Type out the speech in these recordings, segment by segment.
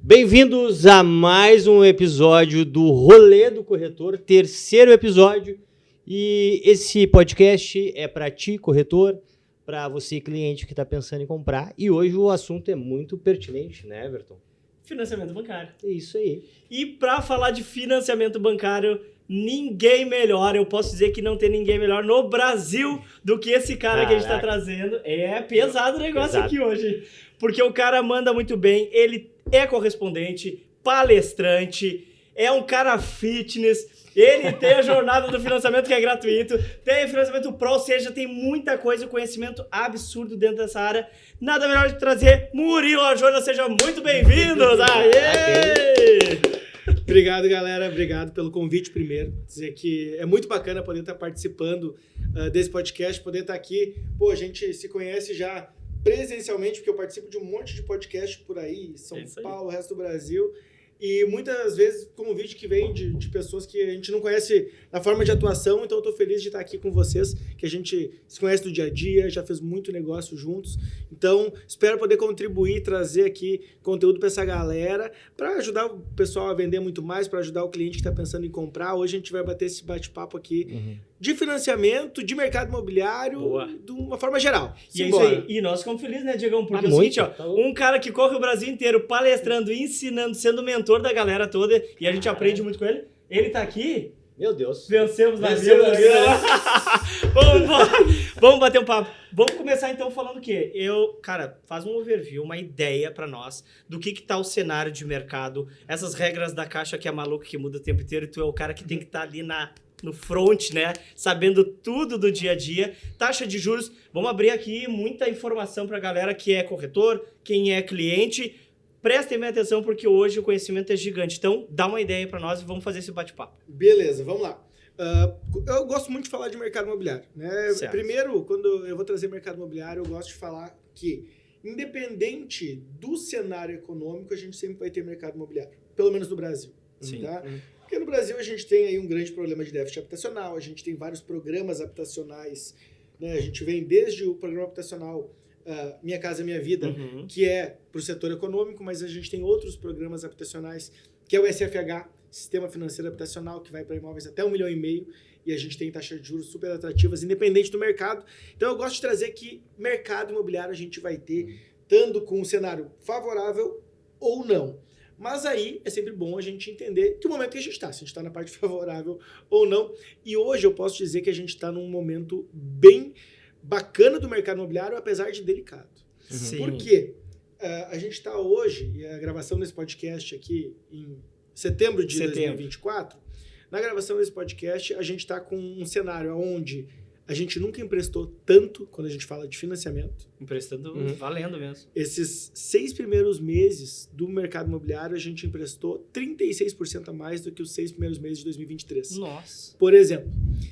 Bem-vindos a mais um episódio do Rolê do Corretor, terceiro episódio. E esse podcast é para ti, corretor, para você, cliente que está pensando em comprar. E hoje o assunto é muito pertinente, né, Everton? Financiamento bancário. É isso aí. E para falar de financiamento bancário, ninguém melhor, eu posso dizer que não tem ninguém melhor no Brasil do que esse cara que a gente está trazendo. É pesado o negócio aqui hoje, porque o cara manda muito bem, ele é correspondente, palestrante, é um cara fitness, ele tem a jornada do financiamento que é gratuito, tem financiamento pro, ou seja, tem muita coisa, conhecimento absurdo dentro dessa área. Nada melhor de trazer Murilo Arjona, sejam muito bem-vindos! Aê! Obrigado, galera. Obrigado pelo convite primeiro. Dizer que é muito bacana poder estar participando desse podcast, poder estar aqui. Pô, a gente se conhece já presencialmente, porque eu participo de um monte de podcast por aí, São Paulo, o resto do Brasil. E muitas vezes convite que vem de pessoas que a gente não conhece na forma de atuação, então eu estou feliz de estar aqui com vocês, que a gente se conhece do dia a dia, já fez muito negócio juntos. Então, espero poder contribuir, trazer aqui conteúdo para essa galera, para ajudar o pessoal a vender muito mais, para ajudar o cliente que está pensando em comprar. Hoje a gente vai bater esse bate-papo aqui de financiamento, de mercado imobiliário, de uma forma geral. E é isso aí. E nós ficamos felizes, né, Diegão? Porque é o seguinte, ó, um cara que corre o Brasil inteiro palestrando, ensinando, sendo mentor da galera toda, e a gente aprende muito com ele. Ele tá aqui. Meu Deus. Vencemos na vida. Vamos bater um papo. Vamos começar então falando o quê? Cara, faz um overview, uma ideia pra nós do que tá o cenário de mercado, essas regras da caixa que é maluco, que muda o tempo inteiro, e tu é o cara que tem que estar ali no front, né? Sabendo tudo do dia a dia. Taxa de juros. Vamos abrir aqui muita informação pra galera que é corretor, quem é cliente. Prestem bem atenção, porque hoje o conhecimento é gigante. Então, dá uma ideia para nós e vamos fazer esse bate-papo. Beleza, vamos lá. Eu gosto muito de falar de mercado imobiliário, né? Certo. Primeiro, quando eu vou trazer mercado imobiliário, eu gosto de falar que, independente do cenário econômico, a gente sempre vai ter mercado imobiliário. Pelo menos no Brasil. Sim. Tá? Porque no Brasil a gente tem aí um grande problema de déficit habitacional, a gente tem vários programas habitacionais, né? A gente vem desde o programa habitacional Minha Casa Minha Vida, que é para o setor econômico, mas a gente tem outros programas habitacionais, que é o SFH, Sistema Financeiro Habitacional, que vai para imóveis até 1,5 milhão, e a gente tem taxas de juros super atrativas, independente do mercado. Então eu gosto de trazer que mercado imobiliário a gente vai ter, tanto com um cenário favorável ou não. Mas aí é sempre bom a gente entender que o momento que a gente está, se a gente está na parte favorável ou não. E hoje eu posso dizer que a gente está num momento bem bacana do mercado imobiliário, apesar de delicado. Sim. Por quê? A gente está hoje, e a gravação desse podcast aqui em setembro de 2024, na gravação desse podcast a gente está com um cenário onde a gente nunca emprestou tanto quando a gente fala de financiamento. Emprestando, valendo mesmo. Esses 6 primeiros meses do mercado imobiliário, a gente emprestou 36% a mais do que os 6 primeiros meses de 2023. Nossa. Por exemplo,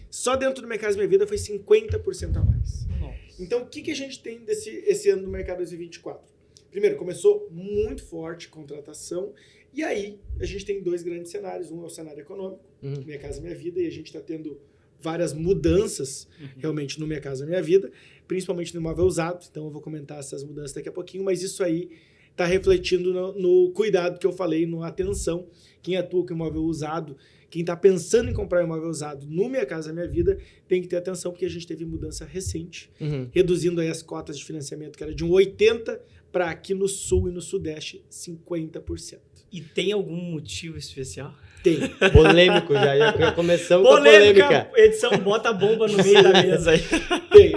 só dentro do Minha Casa Minha Vida foi 50% a mais. Nossa. Então, o que a gente tem esse ano no mercado 2024? Primeiro, começou muito forte contratação, e aí a gente tem dois grandes cenários. Um é o cenário econômico, Minha Casa Minha Vida, e a gente está tendo várias mudanças realmente no Minha Casa Minha Vida, principalmente no imóvel usado. Então eu vou comentar essas mudanças daqui a pouquinho, mas isso aí está refletindo no cuidado que eu falei, na atenção. Quem atua com imóvel usado, quem está pensando em comprar imóvel usado no Minha Casa Minha Vida, tem que ter atenção, porque a gente teve mudança recente, reduzindo aí as cotas de financiamento, que era de 80% para aqui no Sul e no Sudeste, 50%. E tem algum motivo especial? Tem. Polêmico, já começamos com a polêmica. Edição, bota a bomba no meio da mesa aí. Tem.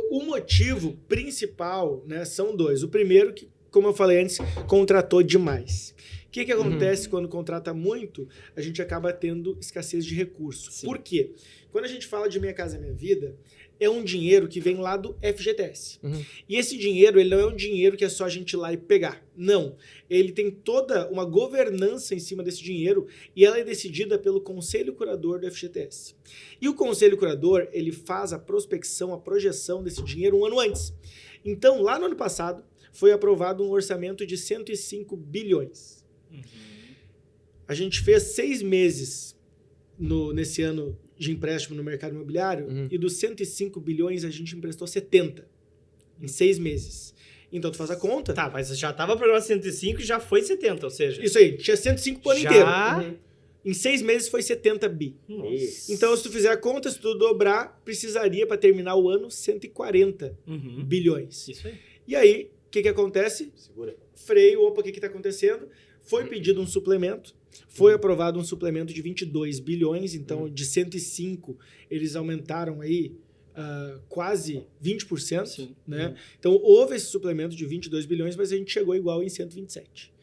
O motivo principal, né, são dois. O primeiro, que, como eu falei antes, contratou demais. O que acontece quando contrata muito? A gente acaba tendo escassez de recursos. Sim. Por quê? Quando a gente fala de Minha Casa Minha Vida, é um dinheiro que vem lá do FGTS. E esse dinheiro, ele não é um dinheiro que é só a gente ir lá e pegar. Não. Ele tem toda uma governança em cima desse dinheiro, e ela é decidida pelo Conselho Curador do FGTS. E o Conselho Curador, ele faz a prospecção, a projeção desse dinheiro um ano antes. Então, lá no ano passado, foi aprovado um orçamento de 105 bilhões. A gente fez 6 meses nesse ano de empréstimo no mercado imobiliário, e dos 105 bilhões a gente emprestou 70 em 6 meses. Então tu faz a conta. Tá, mas já tava programado 105 e já foi 70, ou seja... Isso aí, tinha 105 pro ano Já? inteiro. Em 6 meses foi 70 bi. Isso. Então, se tu fizer a conta, se tu dobrar, precisaria para terminar o ano 140 bilhões. Isso aí. E aí, o que acontece? Segura. Freio, opa, o que tá acontecendo? Foi pedido um suplemento, foi aprovado um suplemento de 22 bilhões, então de 105 eles aumentaram aí quase 20%, Sim. né? Então houve esse suplemento de 22 bilhões, mas a gente chegou igual em 127.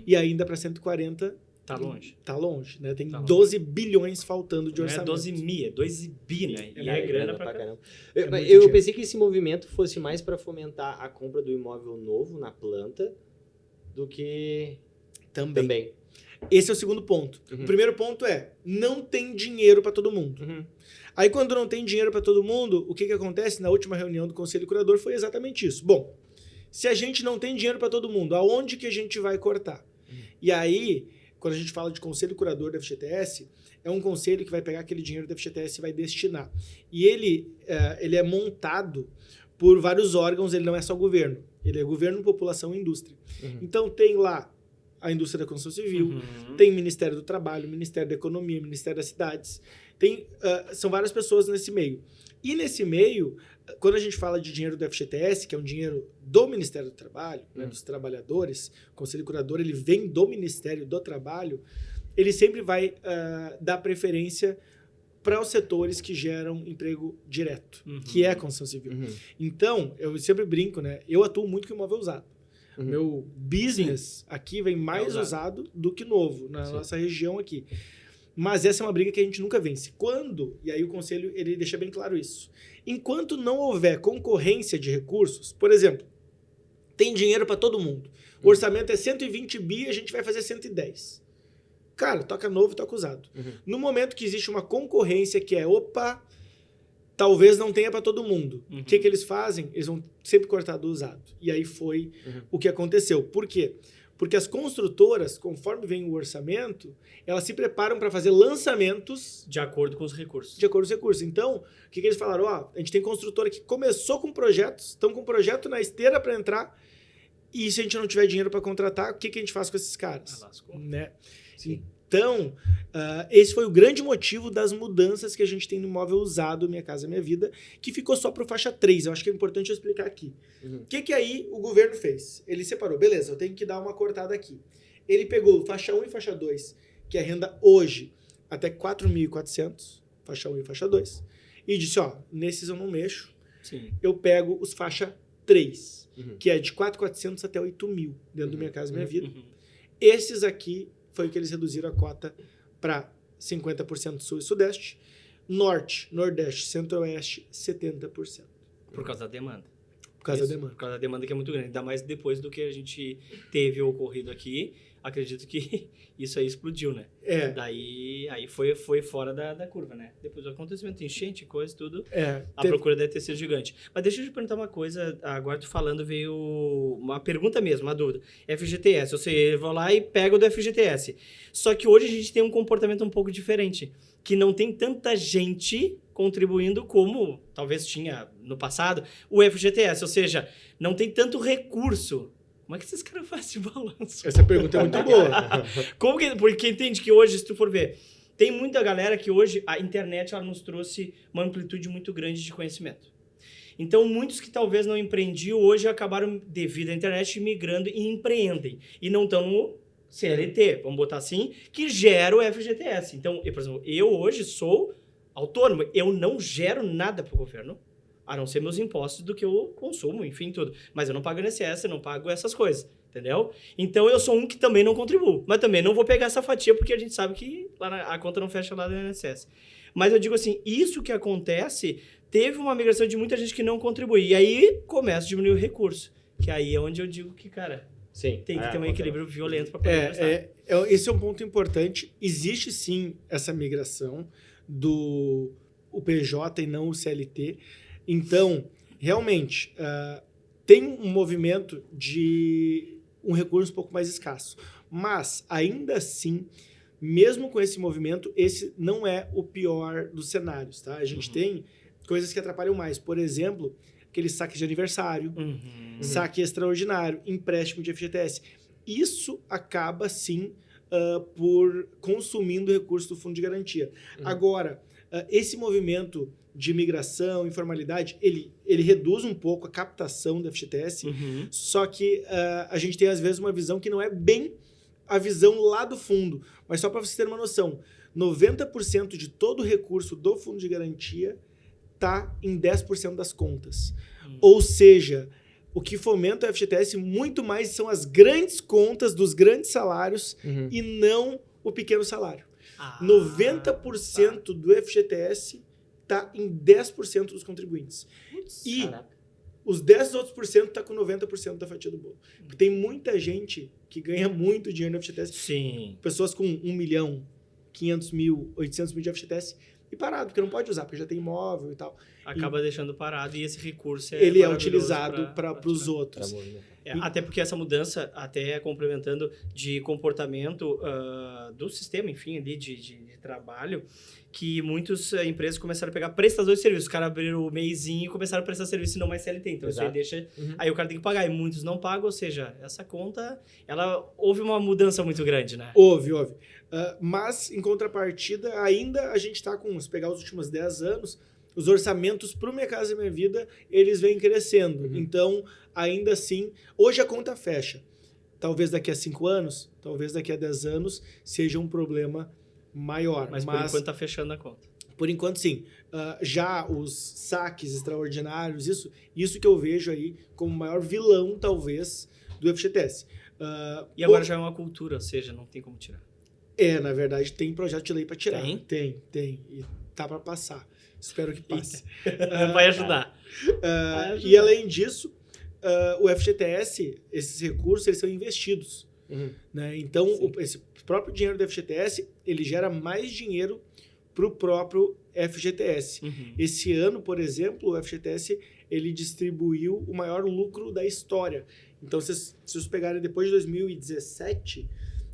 E ainda para 140 Tá longe. tá longe, né? Tem Tá longe. 12 bilhões faltando de Não é orçamento. 12 mi, é 2 bi, né? E É é grana pra caramba. É muito Eu dinheiro. pensei que esse movimento fosse mais para fomentar a compra do imóvel novo na planta do que também. Esse é o segundo ponto. Uhum. O primeiro ponto é, não tem dinheiro para todo mundo. Uhum. Aí quando não tem dinheiro para todo mundo, o que acontece na última reunião do Conselho Curador foi exatamente isso. Bom, se a gente não tem dinheiro para todo mundo, aonde que a gente vai cortar? E aí, quando a gente fala de Conselho Curador da FGTS, é um conselho que vai pegar aquele dinheiro da FGTS e vai destinar. E ele é montado por vários órgãos, ele não é só governo. Ele é governo, população e indústria. Então tem lá a indústria da construção civil, tem Ministério do Trabalho, Ministério da Economia, Ministério das Cidades. São várias pessoas nesse meio. E nesse meio, quando a gente fala de dinheiro do FGTS, que é um dinheiro do Ministério do Trabalho, né, dos trabalhadores, o Conselho Curador ele vem do Ministério do Trabalho, ele sempre vai dar preferência para os setores que geram emprego direto, que é a construção civil. Então, eu sempre brinco, né? Eu atuo muito com imóvel usado. Meu business aqui vem mais usado do que novo, na nossa região aqui. Mas essa é uma briga que a gente nunca vence. Quando, e aí o Conselho ele deixa bem claro isso, enquanto não houver concorrência de recursos, por exemplo, tem dinheiro para todo mundo, o orçamento é 120 bi, a gente vai fazer 110. Cara, toca novo, toca usado. No momento que existe uma concorrência que é, opa, talvez não tenha para todo mundo. O que eles fazem? Eles vão sempre cortar do usado. E aí foi o que aconteceu. Por quê? Porque as construtoras, conforme vem o orçamento, elas se preparam para fazer lançamentos de acordo com os recursos. De acordo com os recursos. Então, o que eles falaram? Ó, a gente tem construtora que começou com projetos, estão com um projeto na esteira para entrar, e se a gente não tiver dinheiro para contratar, o que a gente faz com esses caras? Né? Sim. Então, esse foi o grande motivo das mudanças que a gente tem no imóvel usado Minha Casa Minha Vida, que ficou só para o faixa 3. Eu acho que é importante eu explicar aqui. O que aí o governo fez? Ele separou, beleza, eu tenho que dar uma cortada aqui. Ele pegou faixa 1 e faixa 2, que é a renda hoje até 4.400, faixa 1 e faixa 2, e disse, ó, nesses eu não mexo, eu pego os faixa 3, que é de 4.400 até 8.000 dentro do Minha Casa Minha Vida. Esses aqui foi o que eles reduziram a cota para 50% sul e sudeste, norte, nordeste, centro-oeste, 70%. Por causa da demanda. Por causa da demanda. Por causa da demanda que é muito grande. Ainda mais depois do que a gente teve ocorrido aqui. Acredito que isso aí explodiu, né? Daí aí foi fora da curva, né? Depois do acontecimento, enchente, coisa, tudo. Procura deve ter sido gigante. Mas deixa eu te perguntar uma coisa. Agora tu falando, veio uma pergunta mesmo, uma dúvida. FGTS, ou seja, eu vou lá e pego do FGTS. Só que hoje a gente tem um comportamento um pouco diferente. Que não tem tanta gente contribuindo como talvez tinha no passado o FGTS. Ou seja, não tem tanto recurso. Como é que esses caras fazem de balanço? Essa pergunta é muito boa. Porque entende que hoje, se tu for ver, tem muita galera que hoje a internet ela nos trouxe uma amplitude muito grande de conhecimento. Então, muitos que talvez não empreendiam hoje acabaram, devido à internet, migrando e empreendem. E não estão no CLT, vamos botar assim, que gera o FGTS. Então, por exemplo, eu hoje sou autônomo, eu não gero nada para o governo, a não ser meus impostos do que eu consumo, enfim, tudo. Mas eu não pago INSS, eu não pago essas coisas, entendeu? Então, eu sou um que também não contribuo. Mas também não vou pegar essa fatia, porque a gente sabe que lá a conta não fecha lá do INSS. Mas eu digo assim, isso que acontece, teve uma migração de muita gente que não contribui. E aí, começa a diminuir o recurso. Que aí é onde eu digo que, cara, tem que ter um equilíbrio violento para poder prestar. Esse é um ponto importante. Existe, sim, essa migração do PJ e não o CLT. Então, realmente, tem um movimento de um recurso um pouco mais escasso. Mas, ainda assim, mesmo com esse movimento, esse não é o pior dos cenários, tá? A gente tem coisas que atrapalham mais. Por exemplo, aquele saque de aniversário, saque extraordinário, empréstimo de FGTS. Isso acaba, sim, por consumindo recursos do fundo de garantia. Agora, esse movimento de migração, informalidade, ele reduz um pouco a captação do FGTS, só que a gente tem, às vezes, uma visão que não é bem a visão lá do fundo. Mas só para você ter uma noção, 90% de todo o recurso do fundo de garantia está em 10% das contas. Ou seja, o que fomenta o FGTS muito mais são as grandes contas dos grandes salários e não o pequeno salário. 90% do FGTS está em 10% dos contribuintes. E os 10 outros por cento está com 90% da fatia do bolo. Porque tem muita gente que ganha muito dinheiro no FGTS. Sim. Pessoas com 1 milhão, 500 mil, 800 mil de FGTS e parado, porque não pode usar, porque já tem imóvel e tal. Acaba deixando parado e esse recurso ele é utilizado para os outros. Até porque essa mudança, até complementando de comportamento do sistema, enfim, ali de trabalho, que muitas empresas começaram a pegar prestadores de serviços. Os caras abriram o meizinho e começaram a prestar serviço e não mais CLT. Então, isso aí deixa... Aí o cara tem que pagar e muitos não pagam. Ou seja, essa conta, houve uma mudança muito grande, né? Houve. Mas, em contrapartida, ainda a gente está com... Se pegar os últimos 10 anos, os orçamentos para o Minha Casa Minha Vida, eles vêm crescendo. Então, ainda assim, hoje a conta fecha. Talvez daqui a 5 anos, talvez daqui a 10 anos, seja um problema maior. Mas por enquanto está fechando a conta. Por enquanto, sim. Já os saques extraordinários, isso que eu vejo aí como o maior vilão, talvez, do FGTS. E agora já é uma cultura, ou seja, não tem como tirar. Na verdade, tem projeto de lei para tirar. Tem. E tá para passar. Espero que passe. Vai ajudar. E além disso, o FGTS, esses recursos, eles são investidos. Né? Então, esse próprio dinheiro do FGTS, ele gera mais dinheiro para o próprio FGTS. Esse ano, por exemplo, o FGTS ele distribuiu o maior lucro da história. Então, se vocês pegarem depois de 2017,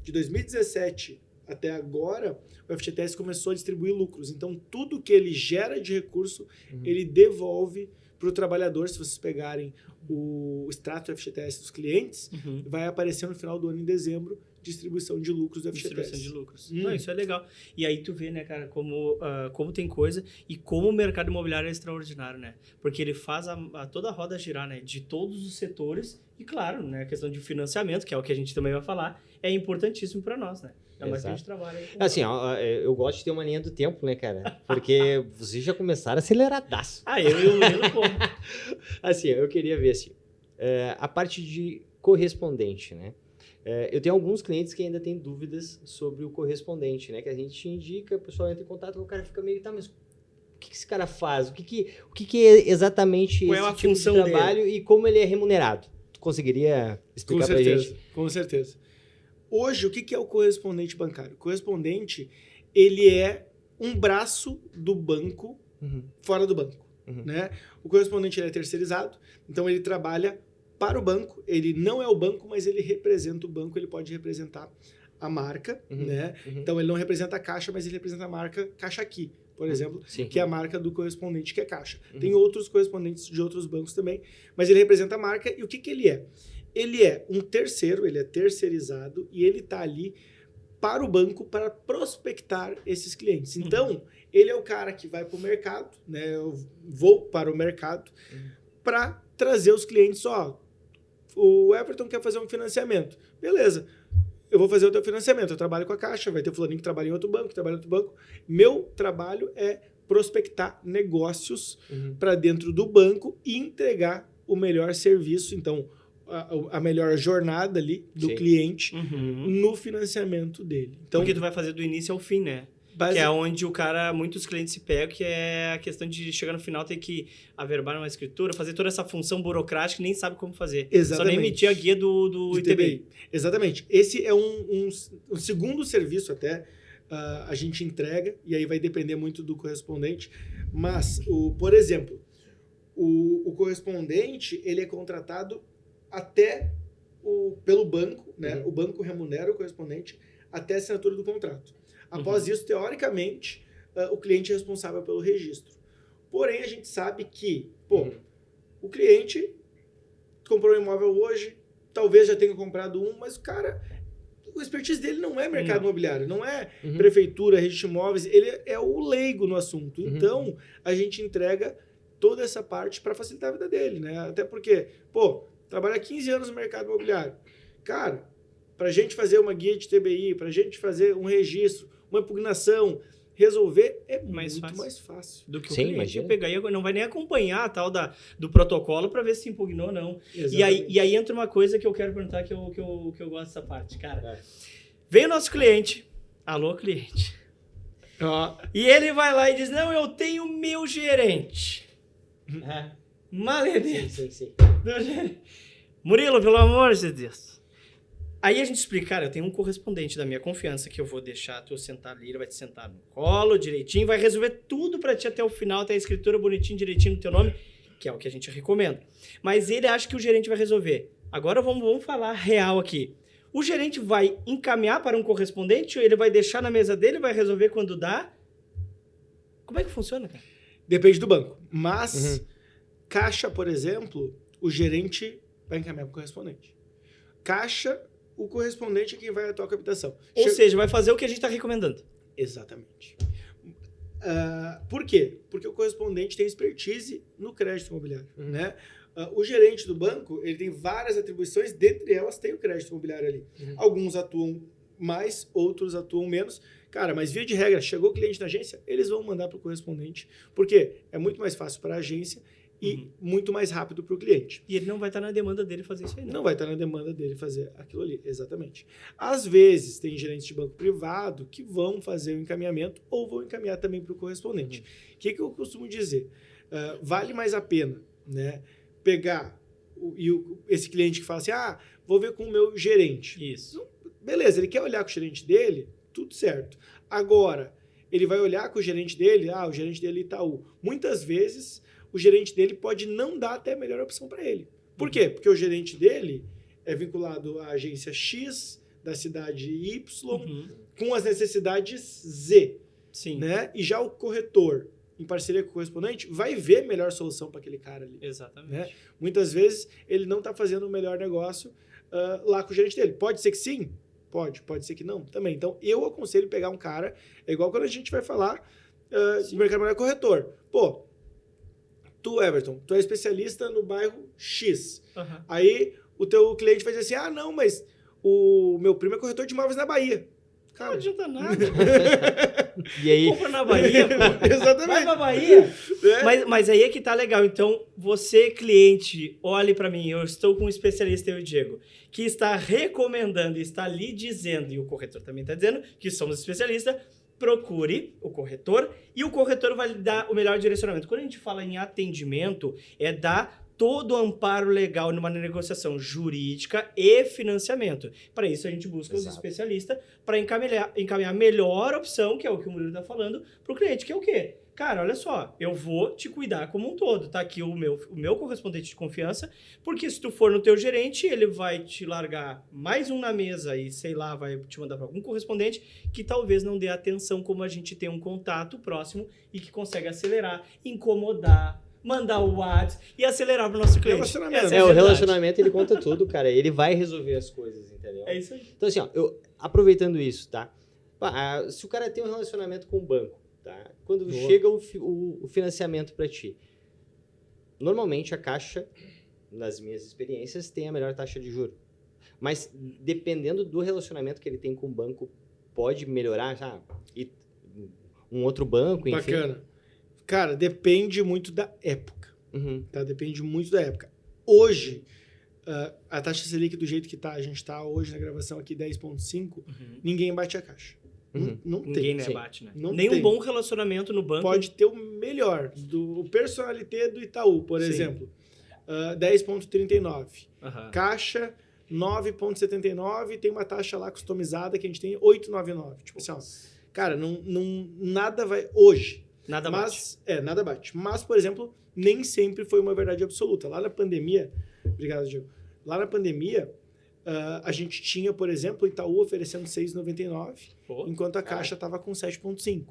de 2017 até agora, o FGTS começou a distribuir lucros. Então, tudo que ele gera de recurso, ele devolve para o trabalhador. Se vocês pegarem o extrato do FGTS dos clientes, vai aparecer no final do ano, em dezembro, distribuição de lucros do FGTS. Distribuição de lucros. Não, isso é legal. E aí tu vê, né, cara, como tem coisa e como o mercado imobiliário é extraordinário, né? Porque ele faz toda a roda girar, né? De todos os setores. E claro, né, a questão de financiamento, que é o que a gente também vai falar, é importantíssimo para nós, né? É mais que a gente trabalha aí. Assim, eu gosto de ter uma linha do tempo, né, cara? Porque vocês já começaram aceleradaço. Eu e o Murilo, pô. Assim, eu queria ver, assim, a parte de correspondente, né? Eu tenho alguns clientes que ainda têm dúvidas sobre o correspondente, né? Que a gente indica, o pessoal entra em contato, o cara fica meio, mas o que esse cara faz? O que é exatamente qual esse é a tipo função de trabalho dele? E como ele é remunerado? Tu conseguiria explicar pra gente? Com certeza. Hoje, o que é o correspondente bancário? O correspondente, ele é um braço do banco fora do banco. Né? O correspondente ele é terceirizado, então ele trabalha para o banco. Ele não é o banco, mas ele representa o banco, ele pode representar a marca. Né? Então, ele não representa a Caixa, mas ele representa a marca Caixa Aqui, por exemplo, que é a marca do correspondente, que é Caixa. Tem outros correspondentes de outros bancos também, mas ele representa a marca. E o que ele é? Ele é um terceiro, ele é terceirizado e ele está ali para o banco para prospectar esses clientes. Então, ele é o cara que vai para o mercado, né? Eu vou para o mercado para trazer os clientes. O Everton quer fazer um financiamento. Beleza, eu vou fazer o teu financiamento. Eu trabalho com a Caixa, vai ter fulaninho que trabalha em outro banco, trabalha em outro banco. Meu trabalho é prospectar negócios para dentro do banco e entregar o melhor serviço. Então, a melhor jornada ali do cliente no financiamento dele. Então, porque tu vai fazer do início ao fim, né? Que é onde muitos clientes se pegam, que é a questão de chegar no final, ter que averbar uma escritura, fazer toda essa função burocrática e nem sabe como fazer. Exatamente. Só nem emitir a guia do ITBI. Exatamente. Esse é um segundo serviço até, a gente entrega, e aí vai depender muito do correspondente. Mas, por exemplo, o correspondente, ele é contratado até pelo banco, né? O banco remunera o correspondente até a assinatura do contrato. Após isso, teoricamente, o cliente é responsável pelo registro. Porém, a gente sabe que, O cliente comprou um imóvel hoje, talvez já tenha comprado um, mas o cara, o expertise dele não é mercado imobiliário, não é prefeitura, rede de imóveis, ele é o leigo no assunto. Então, a gente entrega toda essa parte para facilitar a vida dele, né? Até porque, trabalha 15 anos no mercado imobiliário. Cara, para a gente fazer uma guia de TBI, para a gente fazer um registro, uma impugnação, resolver é muito mais fácil do que o Sim, cliente imagina. pegar e não vai nem acompanhar a tal do protocolo para ver se impugnou ou não. E aí entra uma coisa que eu quero perguntar que eu gosto dessa parte, cara. Vem o nosso cliente, alô cliente, e ele vai lá e diz, não, eu tenho meu gerente. Maledito. Sim. Murilo, pelo amor de Deus. Aí a gente explica, cara, eu tenho um correspondente da minha confiança que eu vou deixar tu sentar ali, ele vai te sentar no colo direitinho, vai resolver tudo pra ti até o final, até a escritura bonitinho, direitinho no teu nome, que é o que a gente recomenda. Mas ele acha que o gerente vai resolver. Agora vamos falar real aqui. O gerente vai encaminhar para um correspondente, ou ele vai deixar na mesa dele, vai resolver quando dá? Como é que funciona, cara? Depende do banco. Mas, Caixa, por exemplo, o gerente vai encaminhar para o correspondente. Caixa, o correspondente é quem vai atuar com a habitação. Ou seja, vai fazer o que a gente está recomendando. Exatamente. Por quê? Porque o correspondente tem expertise no crédito imobiliário, né? O gerente do banco, ele tem várias atribuições, dentre elas tem o crédito imobiliário ali. Alguns atuam mais, outros atuam menos. Cara, mas via de regra, chegou o cliente na agência, eles vão mandar para o correspondente, porque é muito mais fácil para a agência e muito mais rápido para o cliente. E ele não vai estar na demanda dele fazer isso aí, não. Não vai estar na demanda dele fazer aquilo ali, exatamente. Às vezes, tem gerentes de banco privado que vão fazer o encaminhamento ou vão encaminhar também para o correspondente. O que eu costumo dizer? Vale mais a pena, né, pegar esse cliente que fala assim, vou ver com o meu gerente. Isso. Beleza, ele quer olhar com o gerente dele, tudo certo. Agora, ele vai olhar com o gerente dele, o gerente dele é Itaú. Muitas vezes, o gerente dele pode não dar até a melhor opção para ele. Por quê? Porque o gerente dele é vinculado à agência X, da cidade Y, com as necessidades Z. Sim. Né? E já o corretor, em parceria com o correspondente, vai ver a melhor solução para aquele cara ali. Exatamente. Né? Muitas vezes, ele não está fazendo o melhor negócio lá com o gerente dele. Pode ser que sim? Pode ser que não também. Então, eu aconselho pegar um cara, é igual quando a gente vai falar de mercado imobiliário corretor. Tu, Everton, tu é especialista no bairro X. Aí, o teu cliente vai dizer assim, não, mas o meu primo é corretor de imóveis na Bahia. Cara, não adianta nada. E aí? Compra na Bahia, pô. Exatamente. Vai pra Bahia. Mas aí é que tá legal. Então, você, cliente, olhe pra mim. Eu estou com um especialista, eu e o Diego, que está recomendando, está lhe dizendo, e o corretor também está dizendo, que somos especialistas. Procure o corretor e o corretor vai lhe dar o melhor direcionamento. Quando a gente fala em atendimento, é dar todo o amparo legal numa negociação jurídica e financiamento. Para isso, a gente busca os especialistas para encaminhar a melhor opção, que é o que o Murilo está falando, para o cliente, que é o quê? Cara, olha só, eu vou te cuidar como um todo. Tá aqui o meu correspondente de confiança, porque se tu for no teu gerente, ele vai te largar mais um na mesa e, sei lá, vai te mandar para algum correspondente que talvez não dê atenção como a gente tem um contato próximo e que consegue acelerar, incomodar, mandar o WhatsApp e acelerar para o nosso cliente. Relacionamento. O relacionamento, ele conta tudo, cara. Ele vai resolver as coisas, entendeu? É isso aí. Então, assim, aproveitando isso, tá? Se o cara tem um relacionamento com o banco, tá? Quando chega o financiamento para ti, normalmente a Caixa, nas minhas experiências, tem a melhor taxa de juros. Mas, dependendo do relacionamento que ele tem com o banco, pode melhorar, e um outro banco, enfim. Bacana. Cara, depende muito da época. Tá? Depende muito da época. Hoje, a taxa Selic do jeito que tá, a gente tá hoje na gravação aqui 10,5, ninguém bate a Caixa. Não Ninguém tem. bate, né? Não Nem tem. um bom relacionamento no banco. Pode ter o melhor. O personalité do Itaú, por exemplo. 10,39. Caixa, 9,79. Tem uma taxa lá customizada que a gente tem 8,99. Tipo assim, cara, nada vai... Hoje... Nada bate. Nada bate. Mas, por exemplo, nem sempre foi uma verdade absoluta. Lá na pandemia... Obrigado, Diego. Lá na pandemia, a gente tinha, por exemplo, o Itaú oferecendo 6,99, enquanto a Caixa estava com 7,5.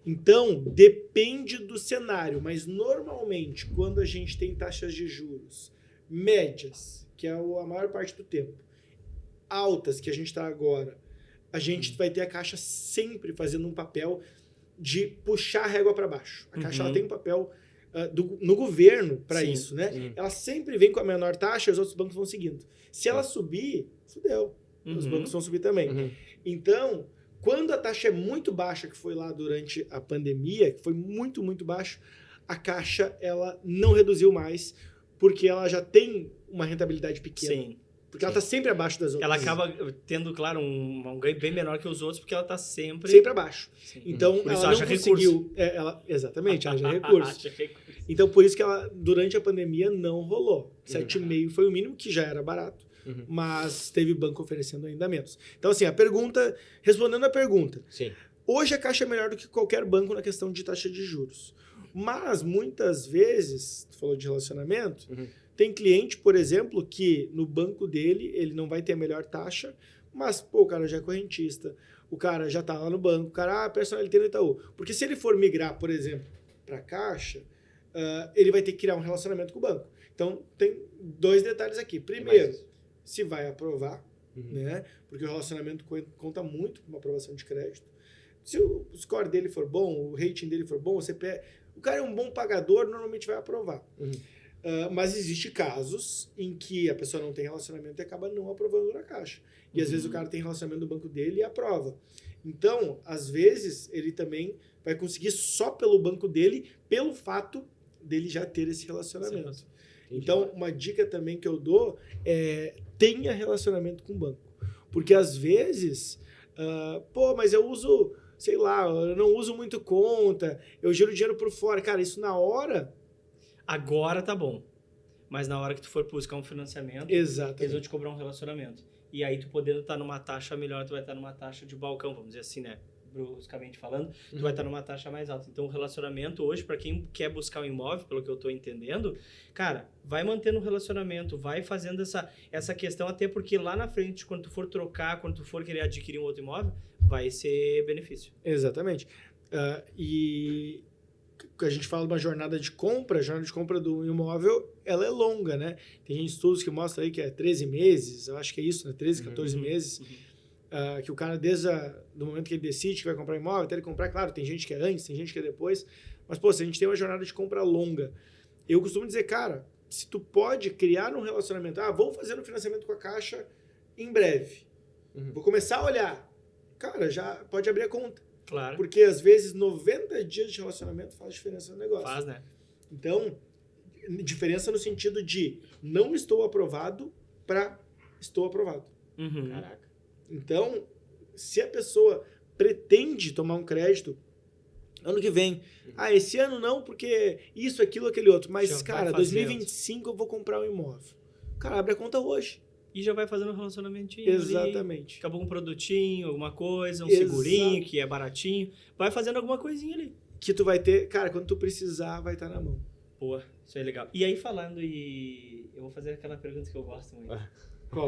Então, depende do cenário, mas normalmente, quando a gente tem taxas de juros médias, que é a maior parte do tempo, altas, que a gente está agora, a gente vai ter a Caixa sempre fazendo um papel de puxar a régua para baixo. A Caixa ela tem um papel no governo para isso, né? Ela sempre vem com a menor taxa e os outros bancos vão seguindo. Se ela subir, fudeu. Os bancos vão subir também. Então, quando a taxa é muito baixa, que foi lá durante a pandemia, que foi muito, muito baixo, a Caixa ela não reduziu mais, porque ela já tem uma rentabilidade pequena. Sim. Porque ela está sempre abaixo das outras. Ela acaba tendo, claro, um ganho bem menor que os outros, porque ela está sempre abaixo. Sim. Então, por isso ela não conseguiu... exatamente, haja recurso. Então, por isso que ela, durante a pandemia, não rolou. 7,5 foi o mínimo, que já era barato. Mas teve banco oferecendo ainda menos. Então, assim, respondendo a pergunta. Sim. Hoje a Caixa é melhor do que qualquer banco na questão de taxa de juros. Mas, muitas vezes, tu falou de relacionamento, tem cliente, por exemplo, que no banco dele, ele não vai ter a melhor taxa, mas, pô, o cara já é correntista, o cara já tá lá no banco, o cara, personalité no Itaú. Porque se ele for migrar, por exemplo, para a Caixa, ele vai ter que criar um relacionamento com o banco. Então, tem 2 detalhes aqui. Primeiro, se vai aprovar, né? Porque o relacionamento conta muito com uma aprovação de crédito. Se o score dele for bom, o rating dele for bom, o cara é um bom pagador, normalmente vai aprovar. Mas existe casos em que a pessoa não tem relacionamento e acaba não aprovando na Caixa. E às vezes o cara tem relacionamento no banco dele e aprova. Então, às vezes, ele também vai conseguir só pelo banco dele, pelo fato dele já ter esse relacionamento. Sim. Então, uma dica também que eu dou é tenha relacionamento com o banco. Porque às vezes, mas eu uso, sei lá, eu não uso muito conta, eu giro dinheiro por fora. Cara, isso na hora... Agora tá bom. Mas na hora que tu for buscar um financiamento, eles vão te cobrar um relacionamento. E aí tu podendo estar numa taxa melhor, tu vai estar numa taxa de balcão, vamos dizer assim, né? Bruscamente falando, tu vai estar numa taxa mais alta. Então o relacionamento hoje, para quem quer buscar um imóvel, pelo que eu tô entendendo, cara, vai mantendo o relacionamento, vai fazendo essa questão, até porque lá na frente, quando tu for trocar, quando tu for querer adquirir um outro imóvel, vai ser benefício. Exatamente. E a gente fala de uma jornada de compra, a jornada de compra do imóvel, ela é longa, né? Tem estudos que mostram aí que é 13 meses, eu acho que é isso, né? 13, 14 meses, que o cara, desde do momento que ele decide que vai comprar imóvel, até ele comprar, claro, tem gente que é antes, tem gente que é depois, mas, pô, se a gente tem uma jornada de compra longa, eu costumo dizer, cara, se tu pode criar um relacionamento, vou fazer um financiamento com a Caixa em breve, vou começar a olhar, cara, já pode abrir a conta. Claro. Porque, às vezes, 90 dias de relacionamento faz diferença no negócio. Faz, né? Então, diferença no sentido de não estou aprovado para estou aprovado. Caraca. Então, se a pessoa pretende tomar um crédito ano que vem, esse ano não, porque isso, aquilo, aquele outro, mas, já cara, 2025 eu vou comprar um imóvel. Cara, abre a conta hoje. E já vai fazendo um relacionamentinho. Exatamente. Ali, acabou um produtinho, alguma coisa, um segurinho que é baratinho. Vai fazendo alguma coisinha ali. Que tu vai ter, cara, quando tu precisar, vai estar na mão. Pô, isso é legal. E aí, falando eu vou fazer aquela pergunta que eu gosto muito. Qual?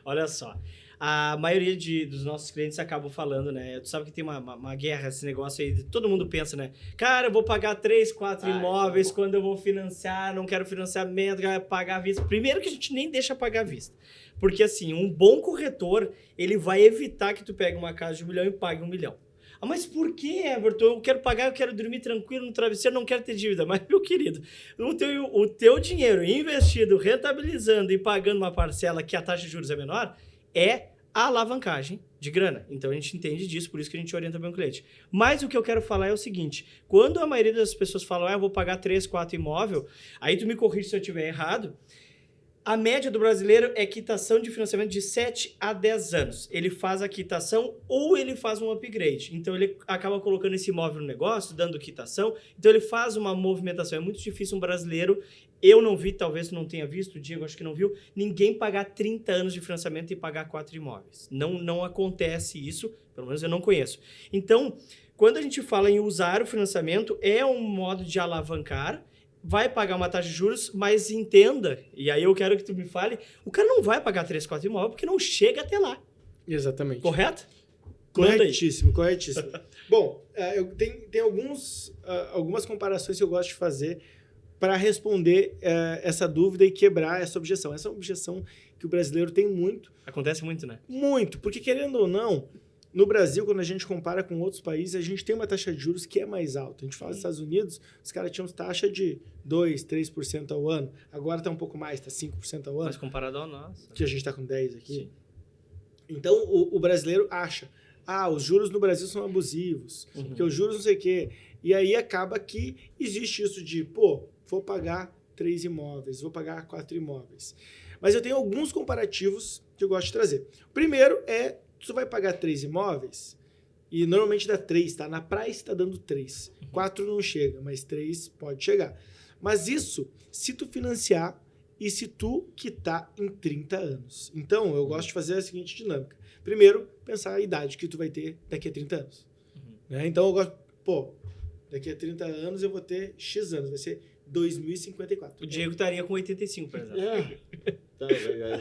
Olha só. A maioria dos nossos clientes acabam falando, né? Tu sabe que tem uma guerra, esse negócio aí. Todo mundo pensa, né? Cara, eu vou pagar 3, 4 imóveis quando eu vou financiar, não quero financiamento, quero pagar à vista. Primeiro que a gente nem deixa pagar à vista. Porque, assim, um bom corretor, ele vai evitar que tu pegue uma casa de 1 milhão e pague 1 milhão. Mas por que, Everton? Eu quero pagar, eu quero dormir tranquilo no travesseiro, não quero ter dívida. Mas, meu querido, o teu dinheiro investido, rentabilizando e pagando uma parcela que a taxa de juros é menor, é a alavancagem de grana. Então, a gente entende disso, por isso que a gente orienta bem o cliente. Mas o que eu quero falar é o seguinte, quando a maioria das pessoas falam, eu vou pagar 3, 4 imóvel, aí tu me corrige se eu estiver errado, a média do brasileiro é quitação de financiamento de 7 a 10 anos. Ele faz a quitação ou ele faz um upgrade. Então, ele acaba colocando esse imóvel no negócio, dando quitação. Então, ele faz uma movimentação. É muito difícil um brasileiro, eu não vi, talvez tu não tenha visto, o Diego acho que não viu, ninguém pagar 30 anos de financiamento e pagar 4 imóveis. Não acontece isso, pelo menos eu não conheço. Então, quando a gente fala em usar o financiamento, é um modo de alavancar, vai pagar uma taxa de juros, mas entenda, e aí eu quero que tu me fale, o cara não vai pagar 3, 4 imóveis porque não chega até lá. Exatamente. Correto? Corretíssimo, corretíssimo. Bom, tem algumas comparações que eu gosto de fazer para responder essa dúvida e quebrar essa objeção. Essa é uma objeção que o brasileiro tem muito. Acontece muito, né? Muito, porque querendo ou não, no Brasil, quando a gente compara com outros países, a gente tem uma taxa de juros que é mais alta. A gente fala dos Estados Unidos, os caras tinham taxa de 2%, 3% ao ano. Agora está um pouco mais, está 5% ao ano. Mas comparado ao nosso. Que a gente está com 10% aqui. Sim. Então, o brasileiro acha, os juros no Brasil são abusivos, porque os juros não sei o quê. E aí acaba que existe isso de, vou pagar 3 imóveis, vou pagar 4 imóveis. Mas eu tenho alguns comparativos que eu gosto de trazer. O primeiro é, tu vai pagar 3 imóveis, e normalmente dá 3, tá? Na praia está dando 3. 4 não chega, mas 3 pode chegar. Mas isso, se tu financiar e se tu quitar em 30 anos. Então, eu gosto de fazer a seguinte dinâmica. Primeiro, pensar a idade que tu vai ter daqui a 30 anos. Né? Então, eu gosto, daqui a 30 anos eu vou ter X anos, vai ser 2054. O Diego estaria com 85, por exemplo. Tá legal.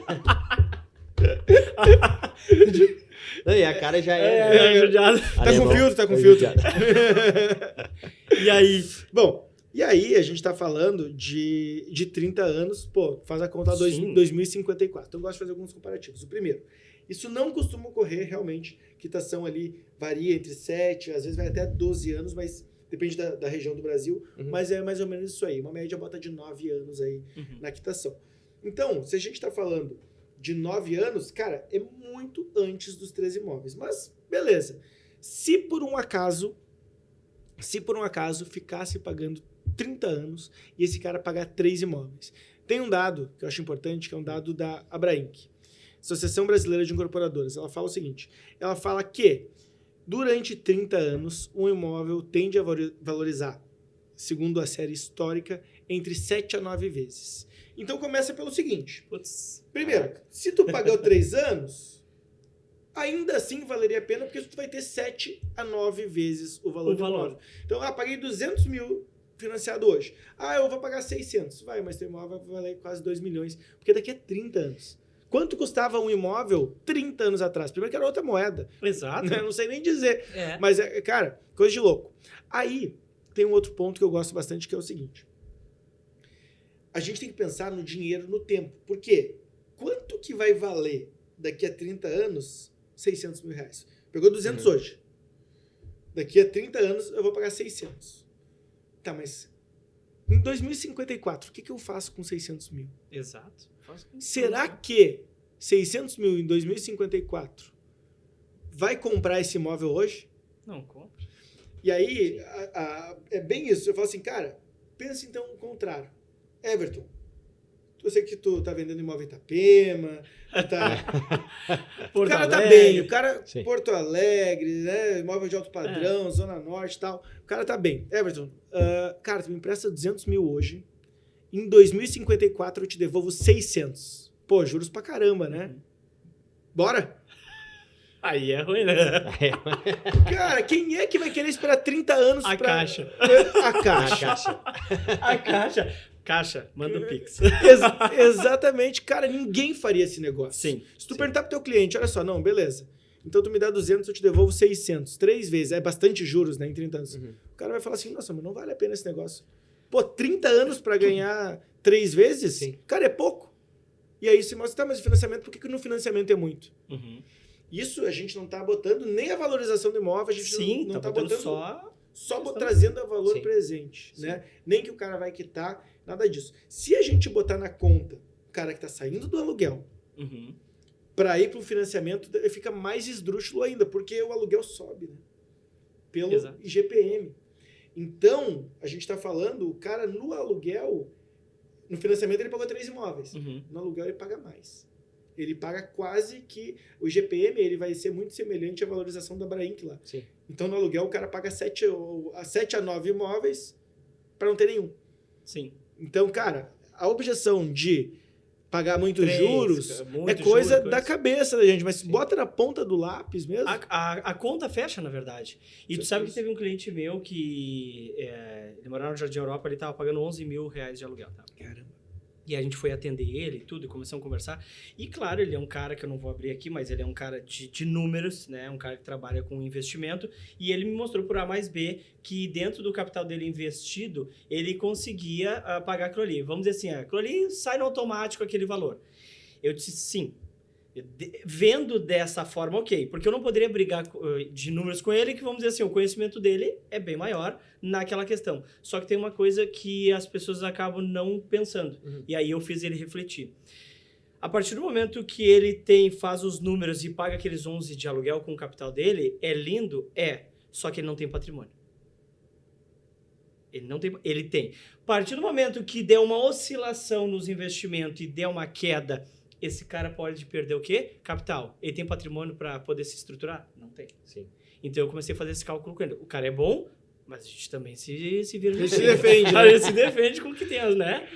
Não, e a cara já É judiado. Tá com filtro. E aí? Bom, e aí a gente tá falando de 30 anos, faz a conta 2054. Então eu gosto de fazer alguns comparativos. O primeiro, isso não costuma ocorrer realmente, quitação ali varia entre 7, às vezes vai até 12 anos, mas depende da região do Brasil, mas é mais ou menos isso aí. Uma média bota de 9 anos aí na quitação. Então, se a gente tá falando de 9 anos, cara, é muito antes dos 3 imóveis. Mas, beleza. Se por um acaso ficasse pagando 30 anos e esse cara pagar 3 imóveis. Tem um dado que eu acho importante, que é um dado da Abrainc, Associação Brasileira de Incorporadoras. Ela fala o seguinte, ela fala que durante 30 anos, um imóvel tende a valorizar, segundo a série histórica, entre 7 a 9 vezes. Então começa pelo seguinte. Primeiro, se tu pagar 3 anos, ainda assim valeria a pena, porque tu vai ter 7 a 9 vezes o valor do imóvel. Então, paguei 200 mil financiado hoje. Eu vou pagar 600. Vai, mas teu imóvel vai valer quase 2 milhões, porque daqui a 30 anos. Quanto custava um imóvel 30 anos atrás? Primeiro que era outra moeda. Exato. Não sei nem dizer. Mas, cara, coisa de louco. Aí, tem um outro ponto que eu gosto bastante, que é o seguinte. A gente tem que pensar no dinheiro, no tempo. Por quê? Quanto que vai valer daqui a 30 anos 600 mil reais? Pegou 200 hoje. Daqui a 30 anos eu vou pagar 600. Tá, mas em 2054, o que eu faço com 600 mil? Exato. Será que 600 mil em 2054 vai comprar esse imóvel hoje? Não compra. E aí, é bem isso. Eu falo assim, cara, pensa então o contrário. Everton, eu sei que tu tá vendendo imóvel em Itapema, o cara tá bem, o cara Porto Alegre, né, imóvel de alto padrão, Zona Norte e tal, o cara tá bem. Everton, cara, tu me empresta 200 mil hoje, em 2054 eu te devolvo 600. Pô, juros pra caramba, né? Bora? Aí é ruim, né? Cara, quem é que vai querer esperar 30 anos pra... Caixa. A Caixa. Caixa, manda o Pix. Exatamente. Cara, ninguém faria esse negócio. Sim. Se tu perguntar pro teu cliente, olha só, não, beleza. Então tu me dá 200, eu te devolvo 600. 3 vezes. É bastante juros, né, em 30 anos. O cara vai falar assim, nossa, mas não vale a pena esse negócio. Pô, 30 anos pra ganhar 3 vezes? Sim. Cara, é pouco. E aí você mostra, mas o financiamento, por que no financiamento é muito? Isso a gente não tá botando nem a valorização do imóvel, a gente não tá botando só trazendo a valor presente, né? Nem que o cara vai quitar, nada disso. Se a gente botar na conta o cara que tá saindo do aluguel para ir para o financiamento, fica mais esdrúxulo ainda, porque o aluguel sobe, né? Pelo IGPM. Então, a gente tá falando, o cara no aluguel, no financiamento ele pagou 3 imóveis. No aluguel ele paga mais. Ele paga quase que... O IGPM ele vai ser muito semelhante à valorização da Abrainc lá. Sim. Então, no aluguel, o cara paga 7 a 9 imóveis para não ter nenhum. Sim. Então, cara, a objeção de pagar muitos juros é coisa da cabeça da gente, mas bota na ponta do lápis mesmo. A conta fecha, na verdade. E tu sabe que teve um cliente meu que ele morava no Jardim Europa, ele tava pagando 11 mil reais de aluguel. Tá? Caramba. E a gente foi atender ele e tudo, e começamos a conversar. E claro, ele é um cara que eu não vou abrir aqui, mas ele é um cara de números, né? Um cara que trabalha com investimento. E ele me mostrou por A mais B que dentro do capital dele investido, ele conseguia pagar aquilo ali. Vamos dizer assim, aquilo ali sai no automático aquele valor. Eu disse sim. Vendo dessa forma, ok. Porque eu não poderia brigar de números com ele, que vamos dizer assim, o conhecimento dele é bem maior naquela questão. Só que tem uma coisa que as pessoas acabam não pensando. E aí eu fiz ele refletir. A partir do momento que ele faz os números e paga aqueles 11 de aluguel com o capital dele, é lindo? É. Só que ele não tem patrimônio. Ele tem. A partir do momento que der uma oscilação nos investimentos e der uma queda, esse cara pode perder o quê? Capital. Ele tem patrimônio para poder se estruturar? Não tem. Sim. Então eu comecei a fazer esse cálculo com ele. O cara é bom, mas a gente também se vira. Ele se defende, né? A gente se defende com o que tem, né?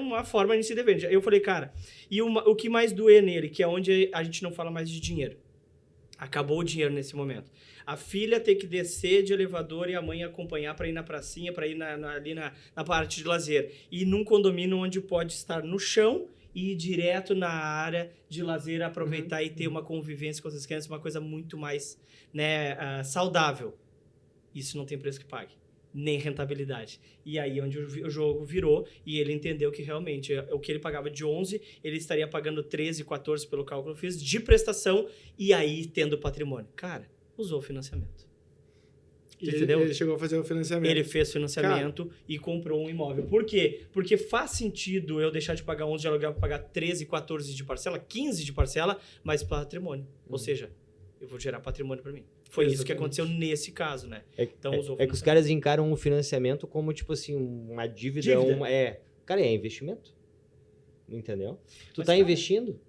Uma forma a gente se defende. Aí eu falei, cara, e o que mais doer nele, que é onde a gente não fala mais de dinheiro. Acabou o dinheiro nesse momento. A filha ter que descer de elevador e a mãe acompanhar para ir na pracinha, para ir ali na parte de lazer. E num condomínio onde pode estar no chão e ir direto na área de lazer, aproveitar e ter uma convivência com as crianças, uma coisa muito mais, né, saudável. Isso não tem preço que pague, nem rentabilidade. E aí onde o jogo virou e ele entendeu que realmente o que ele pagava de 11, ele estaria pagando 13, 14 pelo cálculo que eu fiz de prestação e aí tendo patrimônio. Cara, usou o financiamento. Entendeu? Ele chegou a fazer o financiamento. Ele fez financiamento e comprou um imóvel. Por quê? Porque faz sentido eu deixar de pagar 11 de aluguel para pagar 13, 14 de parcela, 15 de parcela, mas patrimônio. Ou seja, eu vou gerar patrimônio para mim. Foi isso que aconteceu nesse caso, né? Então, é que os caras encaram o financiamento como, tipo assim, uma dívida. Cara, é investimento. Entendeu? Tu tá investindo?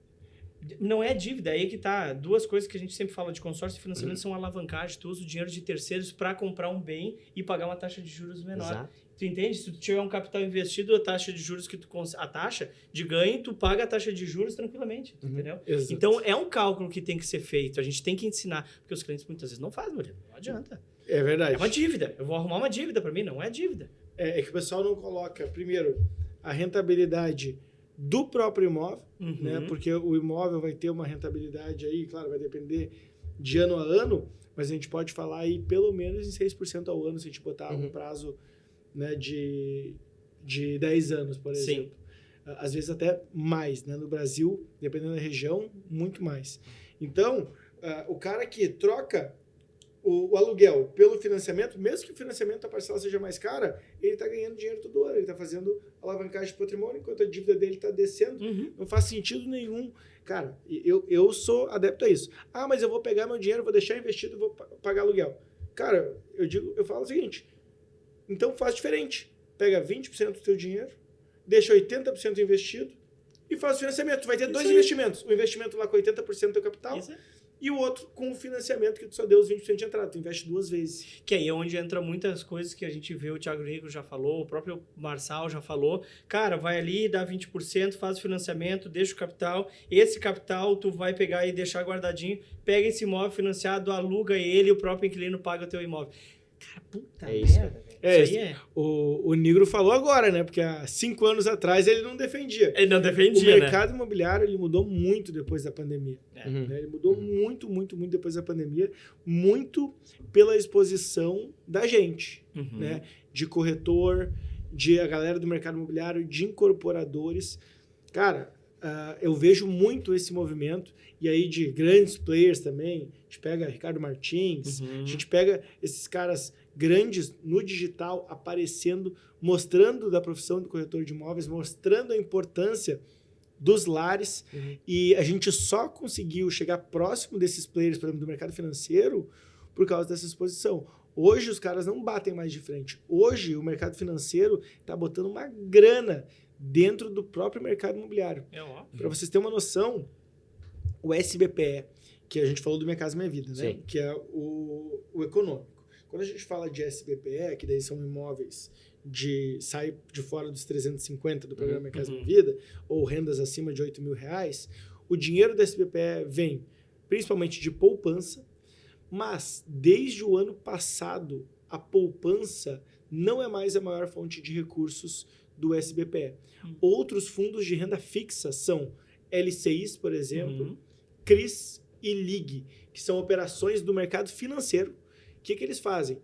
Não é dívida, aí que tá. Duas coisas que a gente sempre fala de consórcio e financiamento são alavancagem. Tu usa o dinheiro de terceiros para comprar um bem e pagar uma taxa de juros menor. Exato. Tu entende? Se tu tiver um capital investido, a taxa de juros a taxa de ganho, tu paga a taxa de juros tranquilamente, entendeu? Exato. Então, é um cálculo que tem que ser feito. A gente tem que ensinar, porque os clientes muitas vezes não fazem, não adianta. É verdade. É uma dívida. Eu vou arrumar uma dívida para mim, não é dívida. É que o pessoal não coloca, primeiro, a rentabilidade do próprio imóvel, né? Porque o imóvel vai ter uma rentabilidade aí, claro, vai depender de ano a ano, mas a gente pode falar aí pelo menos em 6% ao ano, se a gente botar um prazo, né, de 10 anos, por exemplo. Sim. Às vezes até mais, né? No Brasil, dependendo da região, muito mais. Então, o cara que troca o aluguel pelo financiamento, mesmo que o financiamento, a parcela seja mais cara, ele está ganhando dinheiro todo ano, ele está fazendo alavancagem de patrimônio, enquanto a dívida dele está descendo. Não faz sentido nenhum. Cara, eu sou adepto a isso. Ah, mas eu vou pegar meu dinheiro, vou deixar investido e vou pagar aluguel. Cara, eu falo o seguinte, então faz diferente. Pega 20% do teu dinheiro, deixa 80% investido e faz o financiamento. Tu vai ter dois investimentos. O investimento lá com 80% do teu capital e o outro com o financiamento que tu só deu os 20% de entrada. Tu investe 2 vezes. Que aí é onde entra muitas coisas que a gente vê, o Thiago Rico já falou, o próprio Marçal já falou. Cara, vai ali, dá 20%, faz o financiamento, deixa o capital. Esse capital tu vai pegar e deixar guardadinho. Pega esse imóvel financiado, aluga ele e o próprio inquilino paga o teu imóvel. Cara, puta merda, velho. Isso aí o Nigro falou agora, né? Porque há 5 anos atrás ele não defendia. Ele não defendia, O mercado imobiliário, ele mudou muito depois da pandemia. Né? Ele mudou muito, muito, muito depois da pandemia. Muito pela exposição da gente, né? De corretor, de a galera do mercado imobiliário, de incorporadores. Cara, eu vejo muito esse movimento. E aí de grandes players também. A gente pega Ricardo Martins, a gente pega esses caras grandes no digital aparecendo, mostrando da profissão do corretor de imóveis, mostrando a importância dos lares. E a gente só conseguiu chegar próximo desses players, por exemplo, do mercado financeiro, por causa dessa exposição. Hoje os caras não batem mais de frente. Hoje o mercado financeiro está botando uma grana dentro do próprio mercado imobiliário. Para vocês terem uma noção, o SBPE, que a gente falou do Minha Casa Minha Vida, né? Que é o econômico. Quando a gente fala de SBPE, que daí são imóveis sai de fora dos 350 do programa Minha Casa Minha Vida, ou rendas acima de R$8.000, o dinheiro do SBPE vem principalmente de poupança, mas desde o ano passado, a poupança não é mais a maior fonte de recursos do SBPE. Outros fundos de renda fixa são LCIs, por exemplo, CRIs e LIG, que são operações do mercado financeiro. O que eles fazem?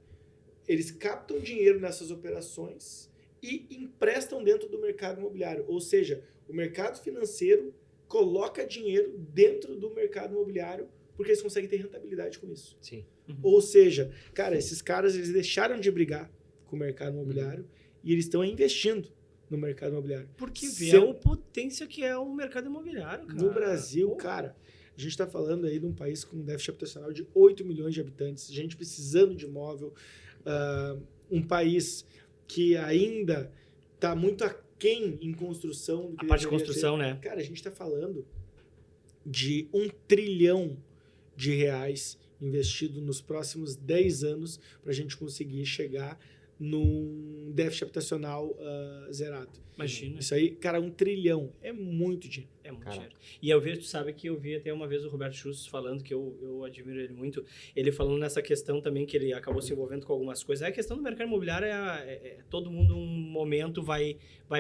Eles captam dinheiro nessas operações e emprestam dentro do mercado imobiliário. Ou seja, o mercado financeiro coloca dinheiro dentro do mercado imobiliário porque eles conseguem ter rentabilidade com isso. Sim. Ou seja, cara, esses caras eles deixaram de brigar com o mercado imobiliário e eles estão investindo no mercado imobiliário. Porque vê a potência que é o mercado imobiliário, cara. No Brasil, cara, a gente está falando aí de um país com déficit habitacional de 8 milhões de habitantes, gente precisando de imóvel, um país que ainda está muito aquém em construção. Do que a parte de construção, ser. né? Cara, a gente está falando de R$1 trilhão investido nos próximos 10 anos para a gente conseguir chegar num déficit habitacional zerado. Imagina. Isso aí, cara, R$1 trilhão é muito dinheiro. É muito dinheiro. E eu vejo, tu sabe que eu vi até uma vez o Roberto Justus falando, que eu admiro ele muito, ele falando nessa questão também, que ele acabou se envolvendo com algumas coisas. A questão do mercado imobiliário todo mundo, um momento, vai